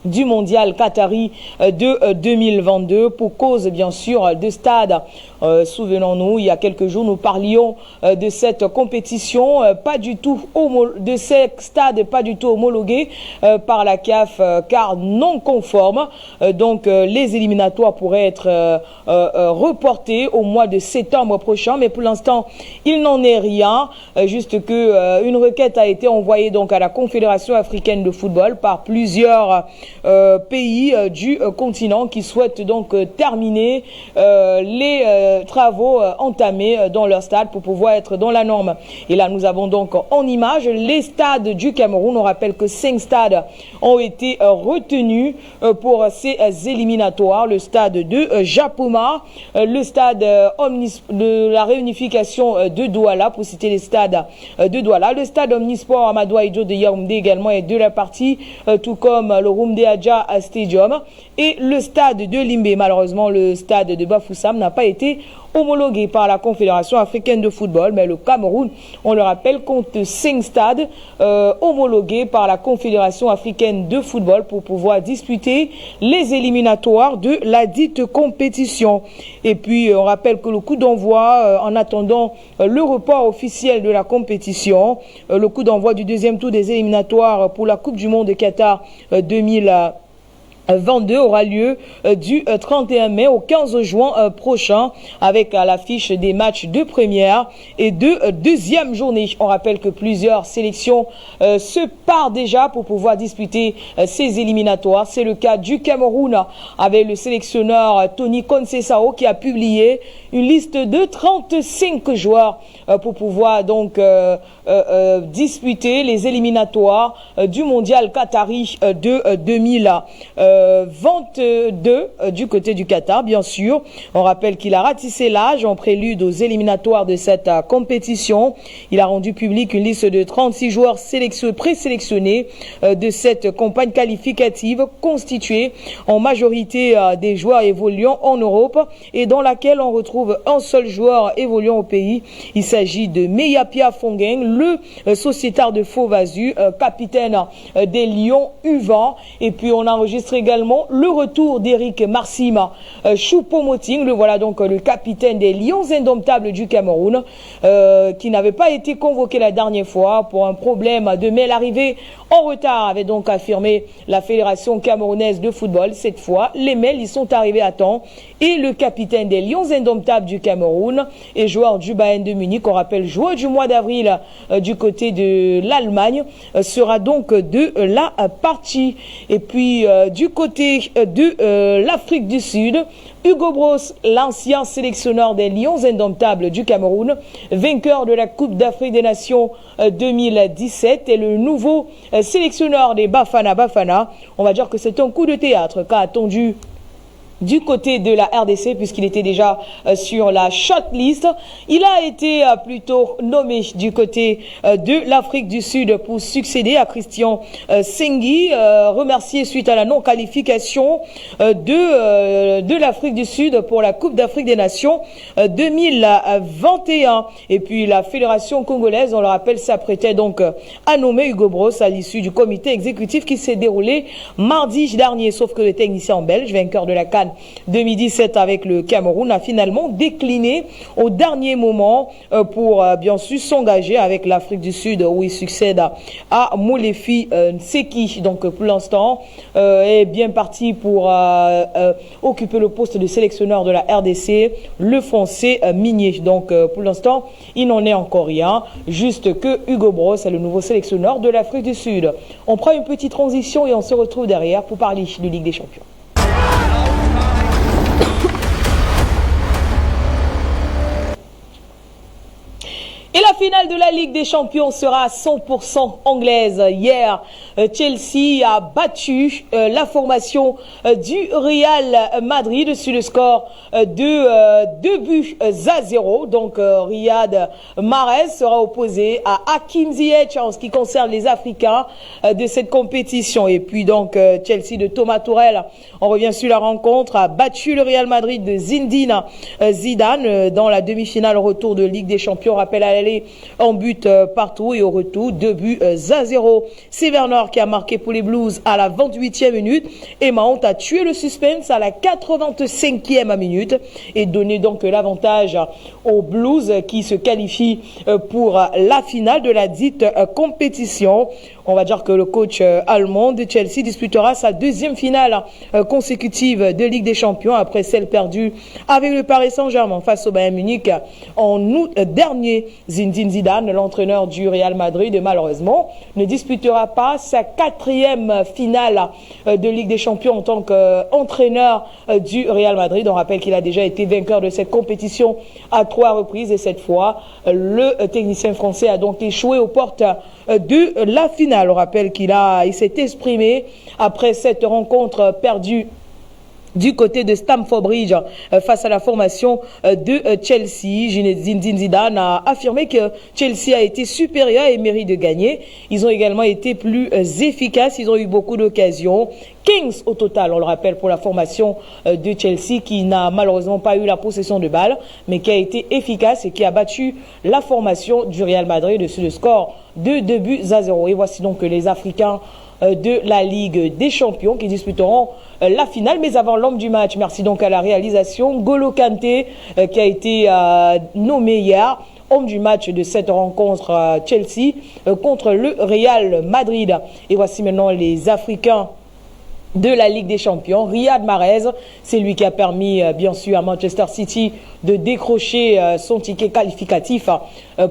du mondial Qatari de 2022 pour cause bien sûr de stade. Souvenons-nous, il y a quelques jours, nous parlions de cette compétition de ces stades pas du tout homologués par la CAF car non conformes. Donc les éliminatoires pourraient être reportés au mois de septembre prochain, mais pour l'instant, il n'en est rien. Juste que une requête a été envoyée donc à la Confédération africaine de football par plusieurs pays du continent qui souhaitent donc terminer les travaux entamés dans leur stade pour pouvoir être dans la norme. Et là, nous avons donc en image les stades du Cameroun. On rappelle que 5 stades ont été retenus pour ces éliminatoires. Le stade de Japoma, le stade de la réunification de Douala, pour citer les stades de Douala, le stade Omnisport Amadou Ahidjo de Yaoundé également est de la partie, tout comme le Rumde Adja Stadium et le stade de Limbe. Malheureusement, le stade de Bafoussam n'a pas été homologué par la Confédération africaine de football, mais le Cameroun, on le rappelle, compte 5 stades homologués par la Confédération africaine de football pour pouvoir disputer les éliminatoires de la dite compétition. Et puis, on rappelle que le coup d'envoi, en attendant le report officiel de la compétition, le coup d'envoi du deuxième tour des éliminatoires pour la Coupe du Monde de Qatar 2022 aura lieu du 31 mai au 15 juin prochain avec à l'affiche des matchs de première et de deuxième journée. On rappelle que plusieurs sélections se partent déjà pour pouvoir disputer ces éliminatoires. C'est le cas du Cameroun avec le sélectionneur Tony Conceição qui a publié une liste de 35 joueurs pour pouvoir donc disputer les éliminatoires du mondial Qatari de 2022 du côté du Qatar, bien sûr. On rappelle qu'il a ratissé l'âge en prélude aux éliminatoires de cette compétition. Il a rendu public une liste de 36 joueurs présélectionnés de cette campagne qualificative constituée en majorité des joueurs évoluant en Europe et dans laquelle on retrouve un seul joueur évoluant au pays. Il s'agit de Meyapia Fongeng, le sociétaire de Faux-Vazu, capitaine des Lions U20. Et puis on enregistre également le retour d'Eric Marsima Choupo-Moting, le voilà donc le capitaine des Lions indomptables du Cameroun, qui n'avait pas été convoqué la dernière fois pour un problème de mail arrivé en retard, avait donc affirmé la Fédération camerounaise de football. Cette fois, les mails y sont arrivés à temps et le capitaine des Lions indomptables du Cameroun et joueur du Bayern de Munich, on rappelle joueur du mois d'avril du côté de l'Allemagne, sera donc de la partie. Et puis du côté de l'Afrique du Sud, Hugo Bros, l'ancien sélectionneur des Lions indomptables du Cameroun, vainqueur de la Coupe d'Afrique des Nations 2017, et le nouveau sélectionneur des Bafana Bafana. On va dire que c'est un coup de théâtre qu'a attendu du côté de la RDC puisqu'il était déjà sur la shortlist. Il a été plutôt nommé du côté de l'Afrique du Sud pour succéder à Christian Sengui, remercié suite à la non-qualification de l'Afrique du Sud pour la Coupe d'Afrique des Nations 2021. Et puis la Fédération congolaise, on le rappelle, s'apprêtait donc à nommer Hugo Bross à l'issue du comité exécutif qui s'est déroulé mardi dernier. Sauf que le technicien belge, vainqueur de la CAN 2017 avec le Cameroun, a finalement décliné au dernier moment pour bien sûr s'engager avec l'Afrique du Sud où il succède à Molefi Nseki. Donc pour l'instant est bien parti pour occuper le poste de sélectionneur de la RDC, le Français Minier. Donc pour l'instant il n'en est encore rien, juste que Hugo Bross est le nouveau sélectionneur de l'Afrique du Sud. On prend une petite transition et on se retrouve derrière pour parler de Ligue des Champions. Et la finale de la Ligue des Champions sera 100% anglaise. Hier, Chelsea a battu la formation du Real Madrid sur le score de 2-0. Donc Riyad Mahrez sera opposé à Hakim Ziyech en ce qui concerne les Africains de cette compétition. Et puis donc Chelsea de Thomas Tuchel, on revient sur la rencontre, a battu le Real Madrid de Zinedine Zidane dans la demi-finale retour de Ligue des Champions. Rappel à l'aller en but partout et au retour 2-0. C'est Werner qui a marqué pour les Blues à la 28e minute et Mount a tué le suspense à la 85e minute et donné donc l'avantage aux Blues qui se qualifient pour la finale de la dite compétition. On va dire que le coach allemand de Chelsea disputera sa deuxième finale consécutive de Ligue des Champions après celle perdue avec le Paris Saint-Germain face au Bayern Munich en août dernier. Zinedine Zidane, l'entraîneur du Real Madrid, malheureusement, ne disputera pas sa quatrième finale de Ligue des Champions en tant qu'entraîneur du Real Madrid. On rappelle qu'il a déjà été vainqueur de cette compétition à 3 reprises et cette fois, le technicien français a donc échoué aux portes de la finale. On rappelle qu'il s'est exprimé après cette rencontre perdue du côté de Stamford Bridge face à la formation de Chelsea. Zinedine Zidane a affirmé que Chelsea a été supérieur et mérite de gagner. Ils ont également été plus efficaces, ils ont eu beaucoup d'occasions. 15 au total, on le rappelle, pour la formation de Chelsea qui n'a malheureusement pas eu la possession de balle, mais qui a été efficace et qui a battu la formation du Real Madrid sur le score de 2-0. Et voici donc les Africains de la Ligue des Champions qui disputeront la finale. Mais avant l'homme du match, merci donc à la réalisation, Golo Kanté qui a été nommé hier homme du match de cette rencontre Chelsea contre le Real Madrid. Et voici maintenant les Africains de la Ligue des Champions. Riyad Mahrez, c'est lui qui a permis bien sûr à Manchester City de décrocher son ticket qualificatif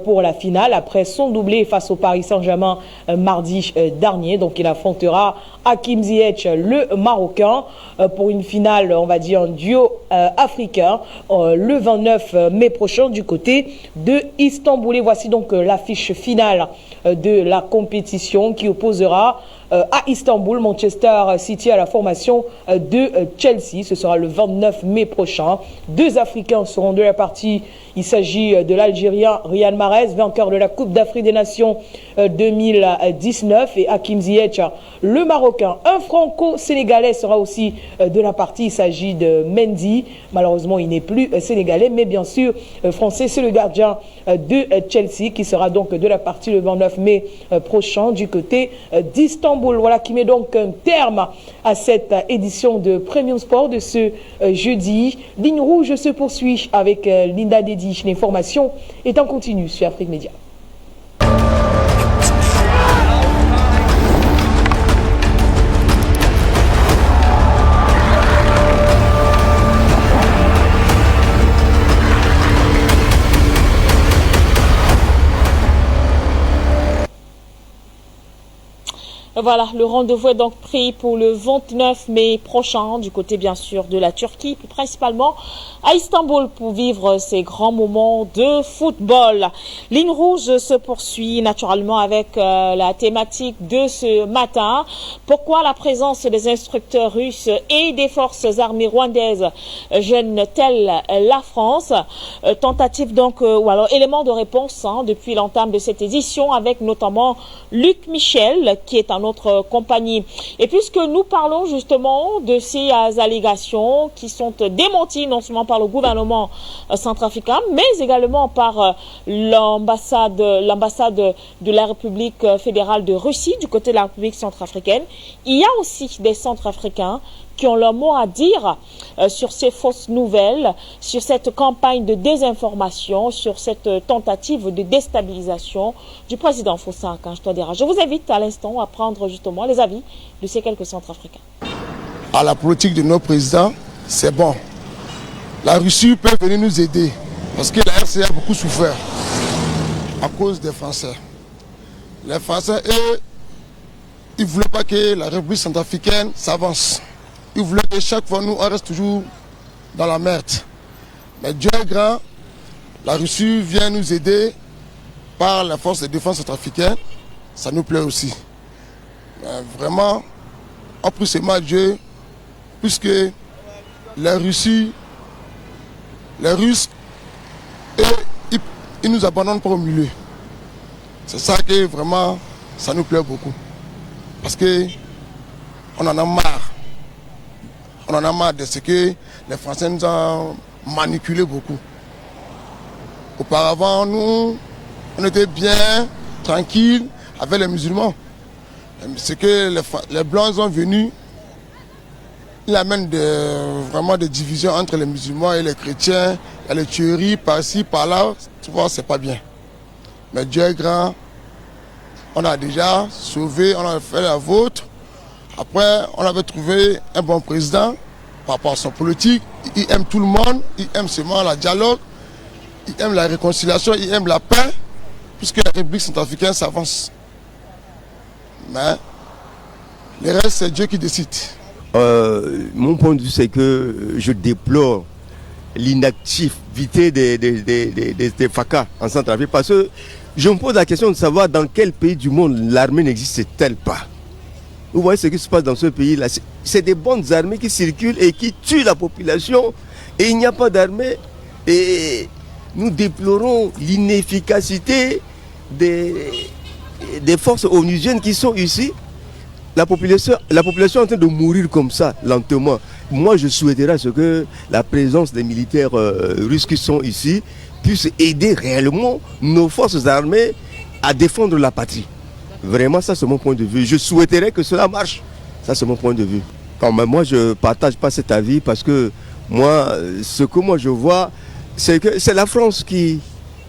pour la finale après son doublé face au Paris Saint-Germain mardi dernier. Donc il affrontera Hakim Ziyech, le Marocain, pour une finale, on va dire un duo africain, le 29 mai prochain du côté de Istanbul. Et voici donc l'affiche finale de la compétition qui opposera à Istanbul, Manchester City à la formation de Chelsea. Ce sera le 29 mai prochain. 2 Africains seront de la partie. Il s'agit de l'Algérien Riyad Mahrez, vainqueur de la Coupe d'Afrique des Nations 2019, et Hakim Ziyech, le Marocain. Un Franco-Sénégalais sera aussi de la partie. Il s'agit de Mendy. Malheureusement, il n'est plus sénégalais, mais bien sûr français. C'est le gardien de Chelsea qui sera donc de la partie le 29 mai prochain du côté d'Istanbul. Voilà qui met donc un terme à cette édition de Premium Sport de ce jeudi. Ligne rouge se poursuit avec Linda Dedi. L'information est en continu sur Afrique Média. Voilà, le rendez-vous est donc pris pour le 29 mai prochain, du côté bien sûr de la Turquie, plus principalement à Istanbul pour vivre ces grands moments de football. Ligne rouge se poursuit naturellement avec la thématique de ce matin. Pourquoi la présence des instructeurs russes et des forces armées rwandaises gêne-t-elle la France? Tentative donc, ou alors élément de réponse depuis l'entame de cette édition avec notamment Luc Michel qui est en notre compagnie. Et puisque nous parlons justement de ces allégations qui sont démenties non seulement par le gouvernement centrafricain, mais également par l'ambassade de la République fédérale de Russie du côté de la République centrafricaine, il y a aussi des Centrafricains qui ont leur mot à dire sur ces fausses nouvelles, sur cette campagne de désinformation, sur cette tentative de déstabilisation du président Faustin Archange Touadéra. Je vous invite à l'instant à prendre justement les avis de ces quelques Centrafricains. À la politique de nos présidents, c'est bon. La Russie peut venir nous aider parce que la RCA a beaucoup souffert à cause des Français. Les Français, eux, ils ne voulaient pas que la République centrafricaine s'avance. Ils voulaient que chaque fois nous, on reste toujours dans la merde. Mais Dieu est grand, la Russie vient nous aider par la force de défense centrafricaine. Ça nous plaît aussi. Mais vraiment, on prie seulement Dieu, puisque les Russes, ils nous abandonnent pas au milieu. C'est ça que vraiment, ça nous plaît beaucoup. Parce que on en a marre. On en a marre de ce que les Français nous ont manipulé beaucoup. Auparavant, nous, on était bien, tranquilles avec les musulmans. Ce que les Blancs sont venus, ils amènent vraiment des divisions entre les musulmans et les chrétiens. Il y a les tueries par-ci, par-là. Tu vois, c'est pas bien. Mais Dieu est grand. On a déjà sauvé, on a fait la vôtre. Après, on avait trouvé un bon président par rapport à son politique. Il aime tout le monde, il aime seulement le dialogue, il aime la réconciliation, il aime la paix, puisque la République centrafricaine s'avance. Mais le reste, c'est Dieu qui décide. Mon point de vue, c'est que je déplore l'inactivité des FACA en Centrafrique, parce que je me pose la question de savoir dans quel pays du monde l'armée n'existe-t-elle pas. Vous voyez ce qui se passe dans ce pays-là. C'est des bandes armées qui circulent et qui tuent la population. Et il n'y a pas d'armée. Et nous déplorons l'inefficacité des forces onusiennes qui sont ici. La population est en train de mourir comme ça, lentement. Moi, je souhaiterais que la présence des militaires russes qui sont ici puisse aider réellement nos forces armées à défendre la patrie. Vraiment, ça c'est mon point de vue. Je souhaiterais que cela marche. Ça c'est mon point de vue. Quand même, moi je ne partage pas cet avis parce que moi, ce que moi je vois, c'est que c'est la France qui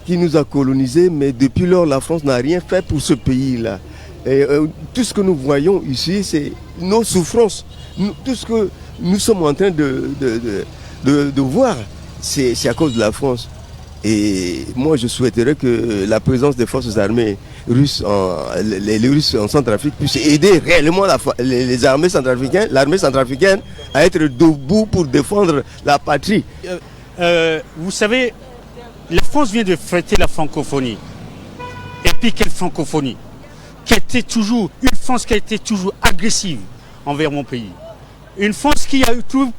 nous a colonisés, mais depuis lors, la France n'a rien fait pour ce pays-là. Et tout ce que nous voyons ici, c'est nos souffrances. Tout ce que nous sommes en train de voir, c'est à cause de la France. Et moi, je souhaiterais que la présence des forces armées russes, les Russes en Centrafrique, puisse aider réellement les armées centrafricaines, l'armée centrafricaine, à être debout pour défendre la patrie. Vous savez, la France vient de fêter la francophonie. Et puis quelle francophonie? Une France qui a été toujours agressive envers mon pays. Une France qui a eu tout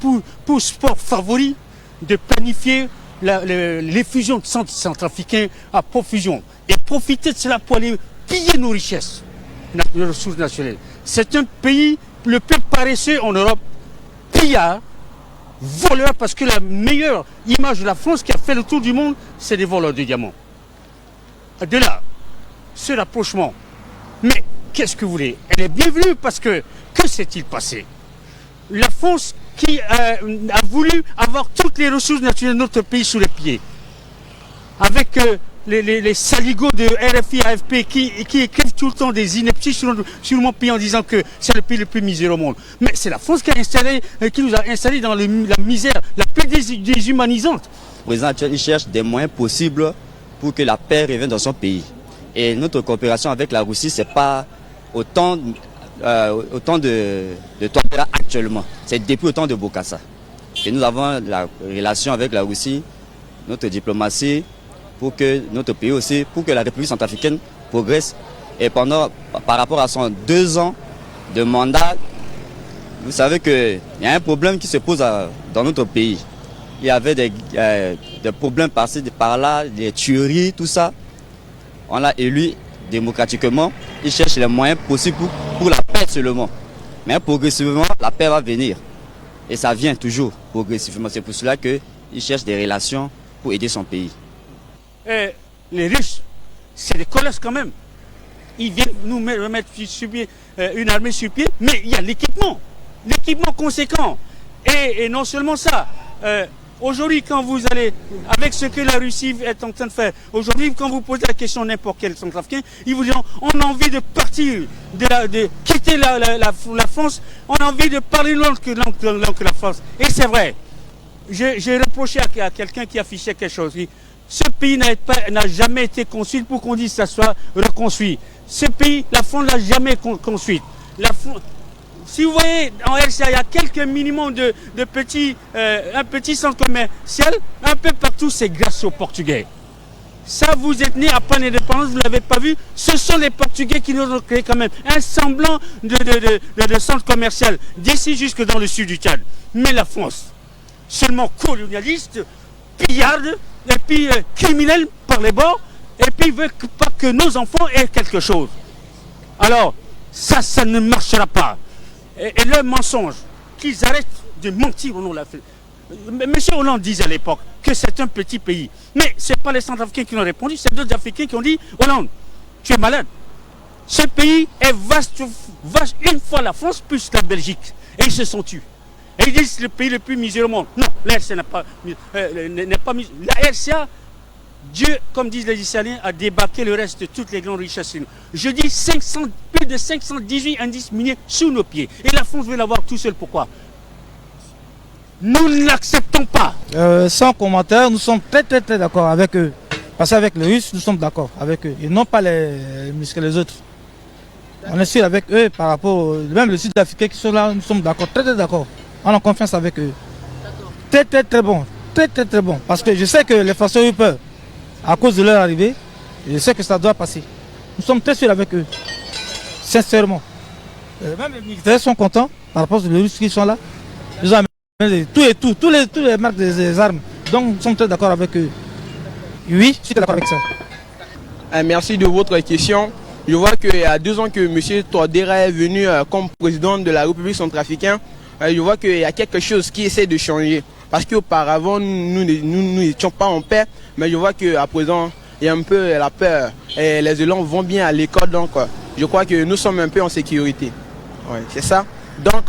pour sport favori de planifier les fusions de centres centrafricains à profusion et profiter de cela pour aller piller nos richesses, nos ressources nationales. C'est un pays le plus paresseux en Europe, pillard, voleur, parce que la meilleure image de la France qui a fait le tour du monde, c'est des voleurs de diamants. De là, ce rapprochement. Mais qu'est-ce que vous voulez? Elle est bienvenue parce que s'est-il passé? La France qui a voulu avoir toutes les ressources naturelles de notre pays sous les pieds, avec les saligots de RFI, AFP qui écrivent tout le temps des inepties sur mon pays en disant que c'est le pays le plus miséreux au monde. Mais c'est la France qui nous a installés dans la misère la plus déshumanisante. Le président actuel cherche des moyens possibles pour que la paix revienne dans son pays. Et notre coopération avec la Russie, c'est pas autant au temps de Touadéra actuellement. C'est depuis le temps de Bokassa que nous avons la relation avec la Russie, notre diplomatie, pour que notre pays aussi, pour que la République centrafricaine progresse. Et par rapport à son 2 ans de mandat, vous savez qu'il y a un problème qui se pose dans notre pays. Il y avait des problèmes par-ci, par-là, des tueries, tout ça. On l'a élu démocratiquement. Il cherche les moyens possibles pour la paix seulement. Mais progressivement, la paix va venir. Et ça vient toujours progressivement. C'est pour cela qu'il cherche des relations pour aider son pays. Les Russes, c'est des colosses quand même. Ils viennent nous remettre sur pied, une armée sur pied, mais il y a l'équipement conséquent. Et non seulement ça, aujourd'hui quand vous allez, avec ce que la Russie est en train de faire, aujourd'hui quand vous posez la question à n'importe quel centrafricain, ils vous diront on a envie de partir, de quitter la France, on a envie de parler une langue que la France. Et c'est vrai, j'ai reproché à quelqu'un qui affichait quelque chose. Ce pays n'a jamais été construit pour qu'on dise que ça soit reconstruit. Ce pays, la France n'a jamais construit. Si vous voyez, en RCA, il y a quelques minimums de petits, un petit centre commercial, un peu partout, c'est grâce aux Portugais. Ça, vous êtes né après l'indépendance, vous ne l'avez pas vu, ce sont les Portugais qui nous ont créé quand même un semblant de centre commercial, d'ici jusque dans le sud du Tchad. Mais la France, seulement colonialiste, pillarde, et puis criminel par les bords, et puis veut pas que nos enfants aient quelque chose. Alors, ça ne marchera pas. Et le mensonge, qu'ils arrêtent de mentir au nom de la... Monsieur Hollande disait à l'époque que c'est un petit pays. Mais ce n'est pas les Centrafricains qui l'ont répondu, c'est d'autres Africains qui ont dit « Hollande, tu es malade. Ce pays est vaste une fois la France plus la Belgique. » Et ils se sont tus. Et ils disent que c'est le pays le plus miséreux au monde. Non, la RCA n'est pas miséreux. La RCA, Dieu, comme disent les Israéliens, a débarqué le reste de toutes les grandes richesses. Je dis plus de 518 indices miniers sous nos pieds. Et la France veut l'avoir tout seul. Pourquoi? Nous ne l'acceptons pas. Sans commentaire, nous sommes très d'accord avec eux. Parce qu'avec les Russes, nous sommes d'accord avec eux. Et non pas les autres. On est sûr avec eux par rapport, même les Sud-Africains qui sont là, nous sommes d'accord, très d'accord. On a confiance avec eux. Très bon. Très bon. Parce que je sais que les Français ont eu peur. À cause de leur arrivée, je sais que ça doit passer. Nous sommes très sûrs avec eux. Sincèrement. Même les militaires sont contents par rapport aux Russes qui sont là. Ils ont amené tous les marques des armes. Donc nous sommes très d'accord avec eux. Oui, je suis d'accord avec ça. Merci de votre question. Je vois qu'il y a 2 ans que M. Touadéra est venu comme président de la République centrafricaine. Je vois qu'il y a quelque chose qui essaie de changer. Parce qu'auparavant, nous n'étions pas en paix, mais je vois qu'à présent, il y a un peu la peur. Et les élèves vont bien à l'école, donc je crois que nous sommes un peu en sécurité. Ouais, c'est ça. Donc,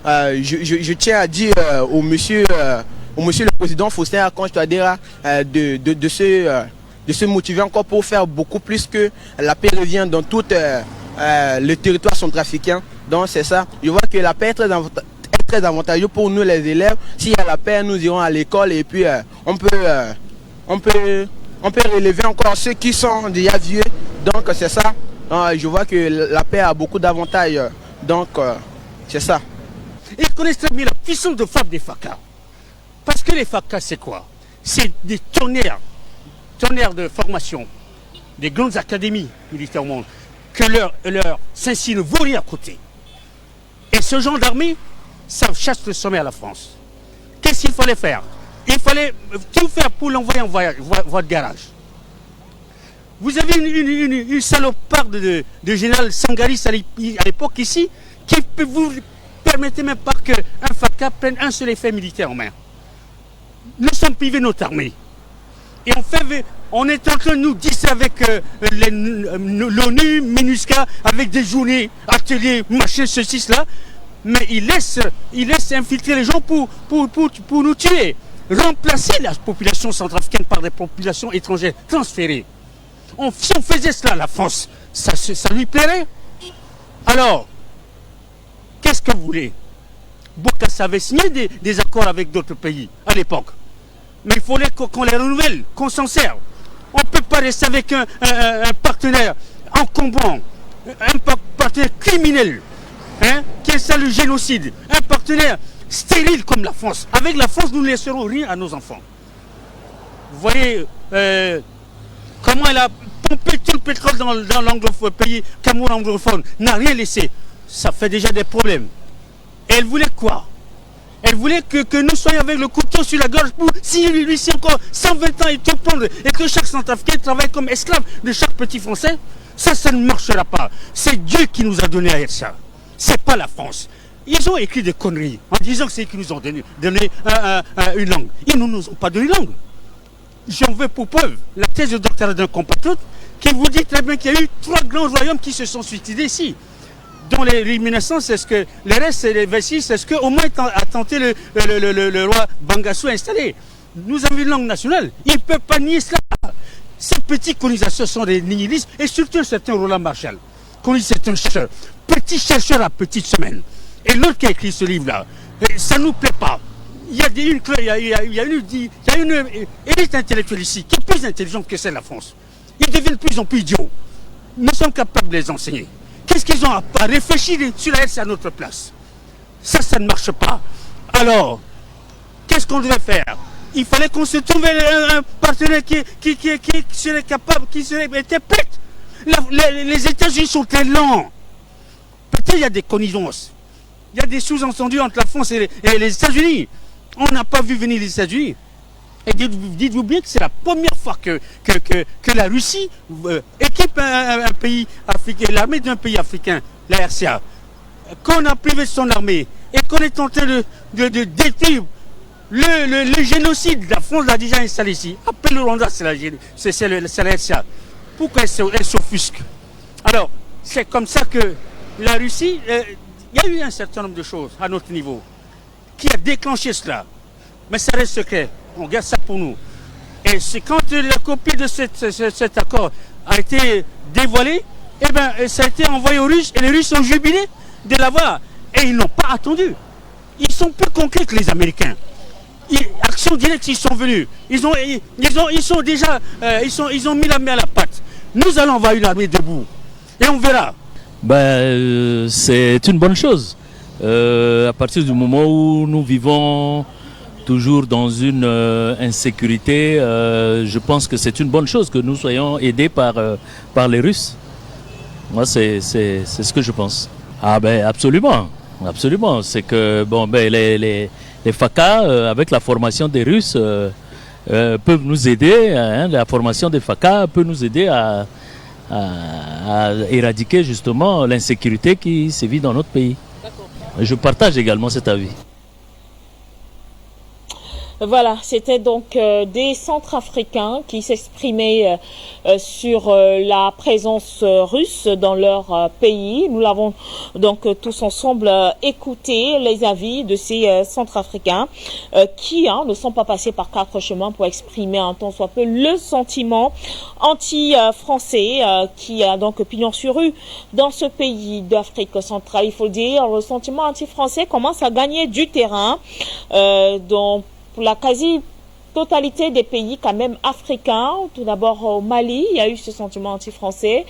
je tiens à dire au monsieur le président Faustin Archange Touadéra de se motiver encore pour faire beaucoup plus que la paix revient dans tout le territoire centrafricain. Donc c'est ça. Je vois que la paix est très avantageux pour nous les élèves. S'il y a la paix, nous irons à l'école et puis on peut relever encore ceux qui sont déjà vieux. Donc c'est ça. Je vois que la paix a beaucoup d'avantages. Donc c'est ça. Ils connaissent très bien la puissance de frappe des FACA. Parce que les FACA, c'est quoi? C'est des tonnerres de formation, des grandes académies militaires au monde, que leur Saint-Cyr ne vaut rien à côté. Et ce genre d'armée, ça chasse le sommet à la France. Qu'est-ce qu'il fallait faire? Il fallait tout faire pour l'envoyer en voie de garage. Vous avez une salopard de général Sangaris à l'époque ici, qui peut vous permettre même pas qu'un FACA prenne un seul effet militaire en main. Nous sommes privés de notre armée. Et on est en train de nous disser avec l'ONU, MINUSCA, avec des journées, ateliers, machin, ceci, cela. Mais ils laissent infiltrer les gens pour nous tuer. Remplacer la population centrafricaine par des populations étrangères transférées. Si on faisait cela à la France, ça lui plairait? Alors, qu'est-ce que vous voulez? Bokassa avait signé des accords avec d'autres pays à l'époque. Mais il fallait qu'on les renouvelle, qu'on s'en serve. On ne peut pas rester avec un partenaire encombrant, un partenaire criminel, hein, qui installe le génocide, un partenaire stérile comme la France. Avec la France, nous ne laisserons rien à nos enfants. Vous voyez comment elle a pompé tout le pétrole dans l'anglophone, pays Cameroun anglophone, n'a rien laissé. Ça fait déjà des problèmes. Et elle voulait quoi? Elle voulait que nous soyons avec le couteau sur la gorge pour, si lui, c'est encore 120 ans et tout prendre, et que chaque Centrafricain travaille comme esclave de chaque petit Français. Ça ne marchera pas. C'est Dieu qui nous a donné à être ça. C'est pas la France. Ils ont écrit des conneries en disant que c'est eux qui nous ont donné une langue. Ils ne nous ont pas donné une langue. J'en veux pour preuve la thèse de doctorat d'un compatriote qui vous dit très bien qu'il y a eu 3 grands royaumes qui se sont suicidés ici. Dont les 1900, c'est ce que les restes, c'est les vestiges, c'est ce que au moins a tenté le roi Bangassou à installer. Nous avons une langue nationale. Ils ne peuvent pas nier cela. Ces petits colonisateurs sont des nihilistes et surtout un certain Roland Marshall. C'est un chercheur, petit chercheur à petite semaine. Et l'autre qui a écrit ce livre-là, ça ne nous plaît pas. Il y a une élite intellectuelle ici qui est plus intelligente que celle de la France. Ils deviennent de plus en plus idiots. Nous sommes capables de les enseigner. Qu'est-ce qu'ils ont à réfléchir sur la RC à notre place? Ça ne marche pas. Alors, qu'est-ce qu'on devait faire? Il fallait qu'on se trouve un partenaire qui serait capable, était prêt. Les États-Unis sont très lents. Peut-être il y a des connivences. Il y a des sous-entendus entre la France et les États-Unis. On n'a pas vu venir les États-Unis. Et dites-vous bien que c'est la première fois que la Russie équipe un pays africain, l'armée d'un pays africain, la RCA, qu'on a privé de son armée et qu'on est en train de détruire le génocide. La France l'a déjà installé ici. Après le Rwanda, c'est la RCA. Pourquoi elle s'offusque? Alors, c'est comme ça que la Russie, il y a eu un certain nombre de choses à notre niveau qui a déclenché cela. Mais ça reste secret. On garde ça pour nous. Et c'est quand la copie de cet accord a été dévoilée, eh bien, ça a été envoyé aux Russes et les Russes ont jubilé de l'avoir. Et ils n'ont pas attendu. Ils sont plus concrets que les Américains. Action directe, ils sont venus. Ils ont mis la main à la pâte. Nous allons avoir une armée debout. Et on verra. C'est une bonne chose. À partir du moment où nous vivons toujours dans une insécurité, je pense que c'est une bonne chose que nous soyons aidés par les Russes. Moi, c'est ce que je pense. Ah ben absolument, absolument. C'est que les FACA, avec la formation des Russes, peuvent nous aider. La formation des FACA peut nous aider à éradiquer justement l'insécurité qui sévit dans notre pays. Je partage également cet avis. Voilà, c'était donc des Centrafricains qui s'exprimaient sur la présence russe dans leur pays. Nous l'avons donc tous ensemble écouté, les avis de ces Centrafricains qui ne sont pas passés par 4 chemins pour exprimer un tant soit peu le sentiment anti-français qui a donc pignon sur rue dans ce pays d'Afrique centrale. Il faut le dire, le sentiment anti-français commence à gagner du terrain dans pour la quasi-totalité des pays quand même africains. Tout d'abord au Mali, il y a eu ce sentiment anti-français.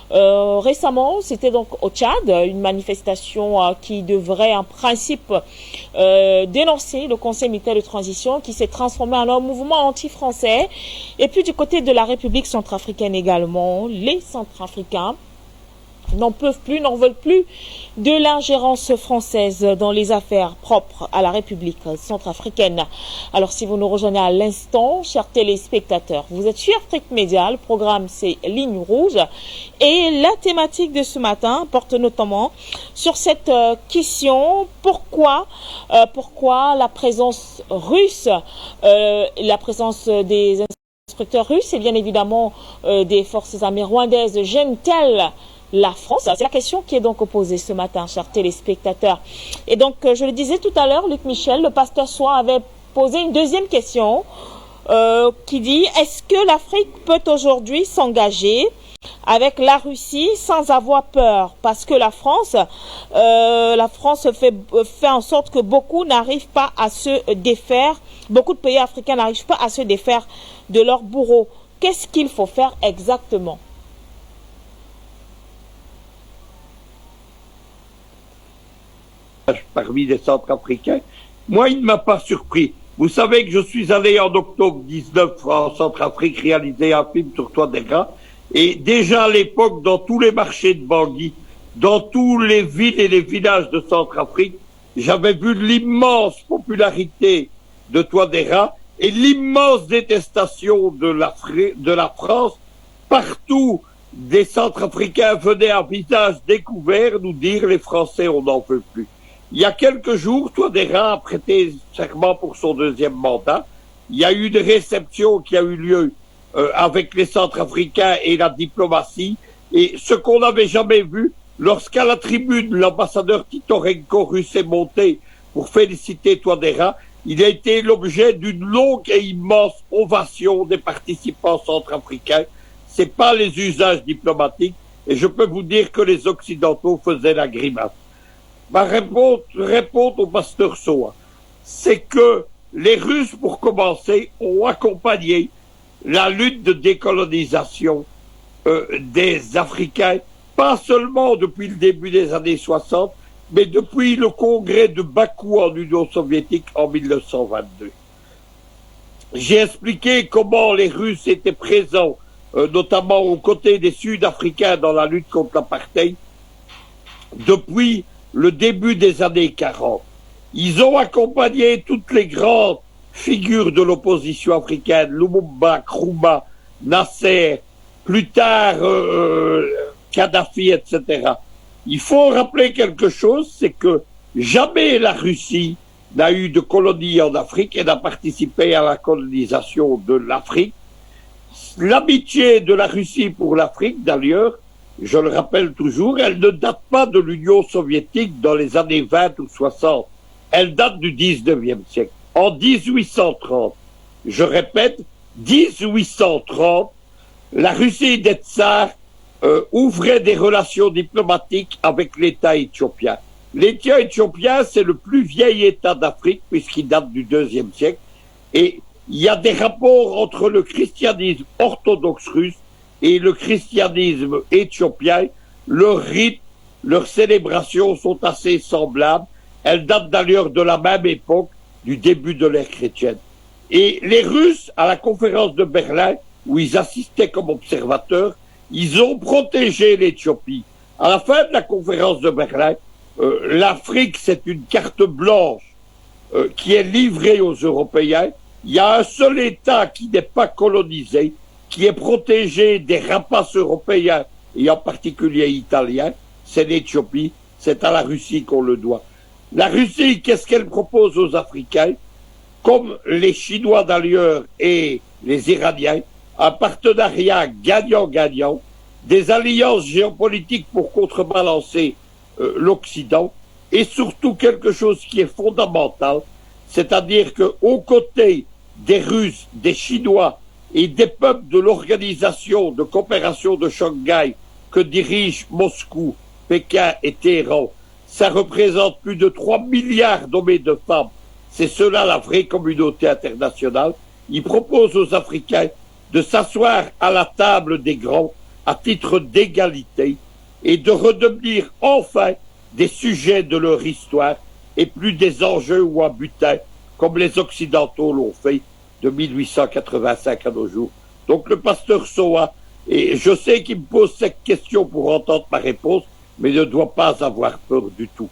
Récemment, c'était donc au Tchad, une manifestation qui devrait en principe dénoncer le Conseil militaire de transition qui s'est transformé en un mouvement anti-français. Et puis du côté de la République centrafricaine également, les Centrafricains n'en peuvent plus, n'en veulent plus de l'ingérence française dans les affaires propres à la République centrafricaine. Alors si vous nous rejoignez à l'instant, chers téléspectateurs, vous êtes sur Afrique Média, le programme c'est Ligne Rouge et la thématique de ce matin porte notamment sur cette question, pourquoi la présence russe, la présence des instructeurs russes et bien évidemment des forces armées rwandaises gêne-t-elle la France? C'est la question qui est donc posée ce matin, chers téléspectateurs. Et donc, je le disais tout à l'heure, Luc Michel, le pasteur Soin avait posé une deuxième question qui dit, est-ce que l'Afrique peut aujourd'hui s'engager avec la Russie sans avoir peur? Parce que la France fait en sorte que beaucoup n'arrivent pas à se défaire, beaucoup de pays africains n'arrivent pas à se défaire de leurs bourreaux. Qu'est-ce qu'il faut faire exactement? parmi les Centrafricains. Moi, il ne m'a pas surpris. Vous savez que je suis allé en octobre 19 en Centrafrique réaliser un film sur Touadéra. Et déjà à l'époque, dans tous les marchés de Bangui, dans tous les villes et les villages de Centrafrique, j'avais vu l'immense popularité de Touadéra et l'immense détestation de la France. Partout, des Centrafricains venaient à visage découvert nous dire les Français, on n'en veut plus. Il y a quelques jours, Touadéra a prêté serment pour son deuxième mandat. Il y a eu une réception qui a eu lieu avec les Centrafricains et la diplomatie. Et ce qu'on n'avait jamais vu, lorsqu'à la tribune, l'ambassadeur Titorenko russe est monté pour féliciter Touadéra, il a été l'objet d'une longue et immense ovation des participants centrafricains. C'est pas les usages diplomatiques, et je peux vous dire que les Occidentaux faisaient la grimace. Ma réponse au pasteur Soa, c'est que les Russes, pour commencer, ont accompagné la lutte de décolonisation des Africains, pas seulement depuis le début des années 60, mais depuis le congrès de Bakou en Union soviétique en 1922. J'ai expliqué comment les Russes étaient présents, notamment aux côtés des Sud-Africains dans la lutte contre l'apartheid, depuis le début des années 40. Ils ont accompagné toutes les grandes figures de l'opposition africaine, Lumumba, Nkrumah, Nasser, plus tard Kadhafi, etc. Il faut rappeler quelque chose, c'est que jamais la Russie n'a eu de colonie en Afrique et n'a participé à la colonisation de l'Afrique. L'amitié de la Russie pour l'Afrique, d'ailleurs, je le rappelle toujours, elle ne date pas de l'Union soviétique dans les années 20 ou 60. Elle date du 19e siècle. En 1830, je répète, 1830, la Russie des tsars ouvrait des relations diplomatiques avec l'État éthiopien. L'État éthiopien, c'est le plus vieil État d'Afrique puisqu'il date du 2e siècle. Et il y a des rapports entre le christianisme orthodoxe russe et le christianisme éthiopien. Leurs rites, leurs célébrations sont assez semblables. Elles datent d'ailleurs de la même époque, du début de l'ère chrétienne. Et les Russes, à la conférence de Berlin, où ils assistaient comme observateurs, ils ont protégé l'Éthiopie. À la fin de la conférence de Berlin, l'Afrique, c'est une carte blanche qui est livrée aux Européens. Il y a un seul État qui n'est pas colonisé, qui est protégé des rapaces européens, et en particulier italiens, c'est l'Éthiopie, c'est à la Russie qu'on le doit. La Russie, qu'est-ce qu'elle propose aux Africains? Comme les Chinois d'ailleurs et les Iraniens, un partenariat gagnant-gagnant, des alliances géopolitiques pour contrebalancer l'Occident, et surtout quelque chose qui est fondamental, c'est-à-dire qu'aux côtés des Russes, des Chinois et des peuples de l'organisation de coopération de Shanghai que dirigent Moscou, Pékin et Téhéran, ça représente plus de 3 milliards d'hommes et de femmes. C'est cela la vraie communauté internationale. Ils proposent aux Africains de s'asseoir à la table des grands à titre d'égalité et de redevenir enfin des sujets de leur histoire et plus des enjeux ou un butin comme les Occidentaux l'ont fait de 1885 à nos jours. Donc le pasteur Soa, et je sais qu'il me pose cette question pour entendre ma réponse, mais ne doit pas avoir peur du tout.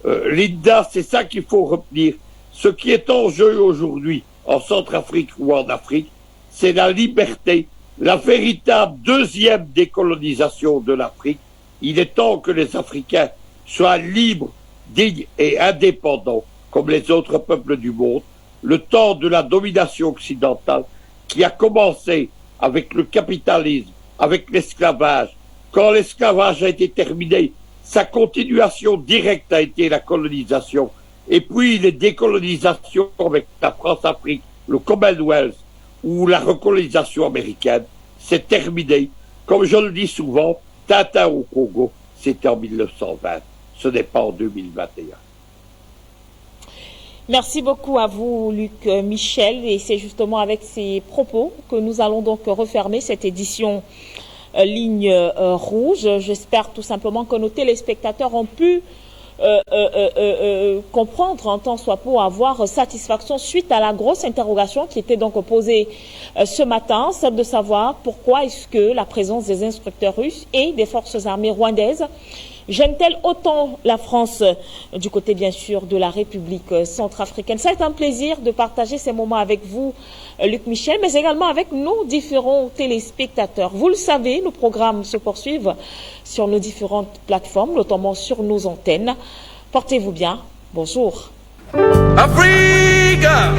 Linda, c'est ça qu'il faut retenir. Ce qui est en jeu aujourd'hui, en Centrafrique ou en Afrique, c'est la liberté, la véritable deuxième décolonisation de l'Afrique. Il est temps que les Africains soient libres, dignes et indépendants, comme les autres peuples du monde. Le temps de la domination occidentale, qui a commencé avec le capitalisme, avec l'esclavage. Quand l'esclavage a été terminé, sa continuation directe a été la colonisation. Et puis les décolonisations avec la France-Afrique, le Commonwealth ou la recolonisation américaine, c'est terminé. Comme je le dis souvent, Tintin au Congo, c'était en 1920. Ce n'est pas en 2021. Merci beaucoup à vous, Luc Michel. Et c'est justement avec ces propos que nous allons donc refermer cette édition Ligne Rouge. J'espère tout simplement que nos téléspectateurs ont pu comprendre en tant soit pour avoir satisfaction suite à la grosse interrogation qui était donc posée ce matin, celle de savoir pourquoi est-ce que la présence des instructeurs russes et des forces armées rwandaises gêne-t-elle autant la France du côté, bien sûr, de la République centrafricaine. Ça a été un plaisir de partager ces moments avec vous, Luc Michel, mais également avec nos différents téléspectateurs. Vous le savez, nos programmes se poursuivent sur nos différentes plateformes, notamment sur nos antennes. Portez-vous bien. Bonjour. Africa!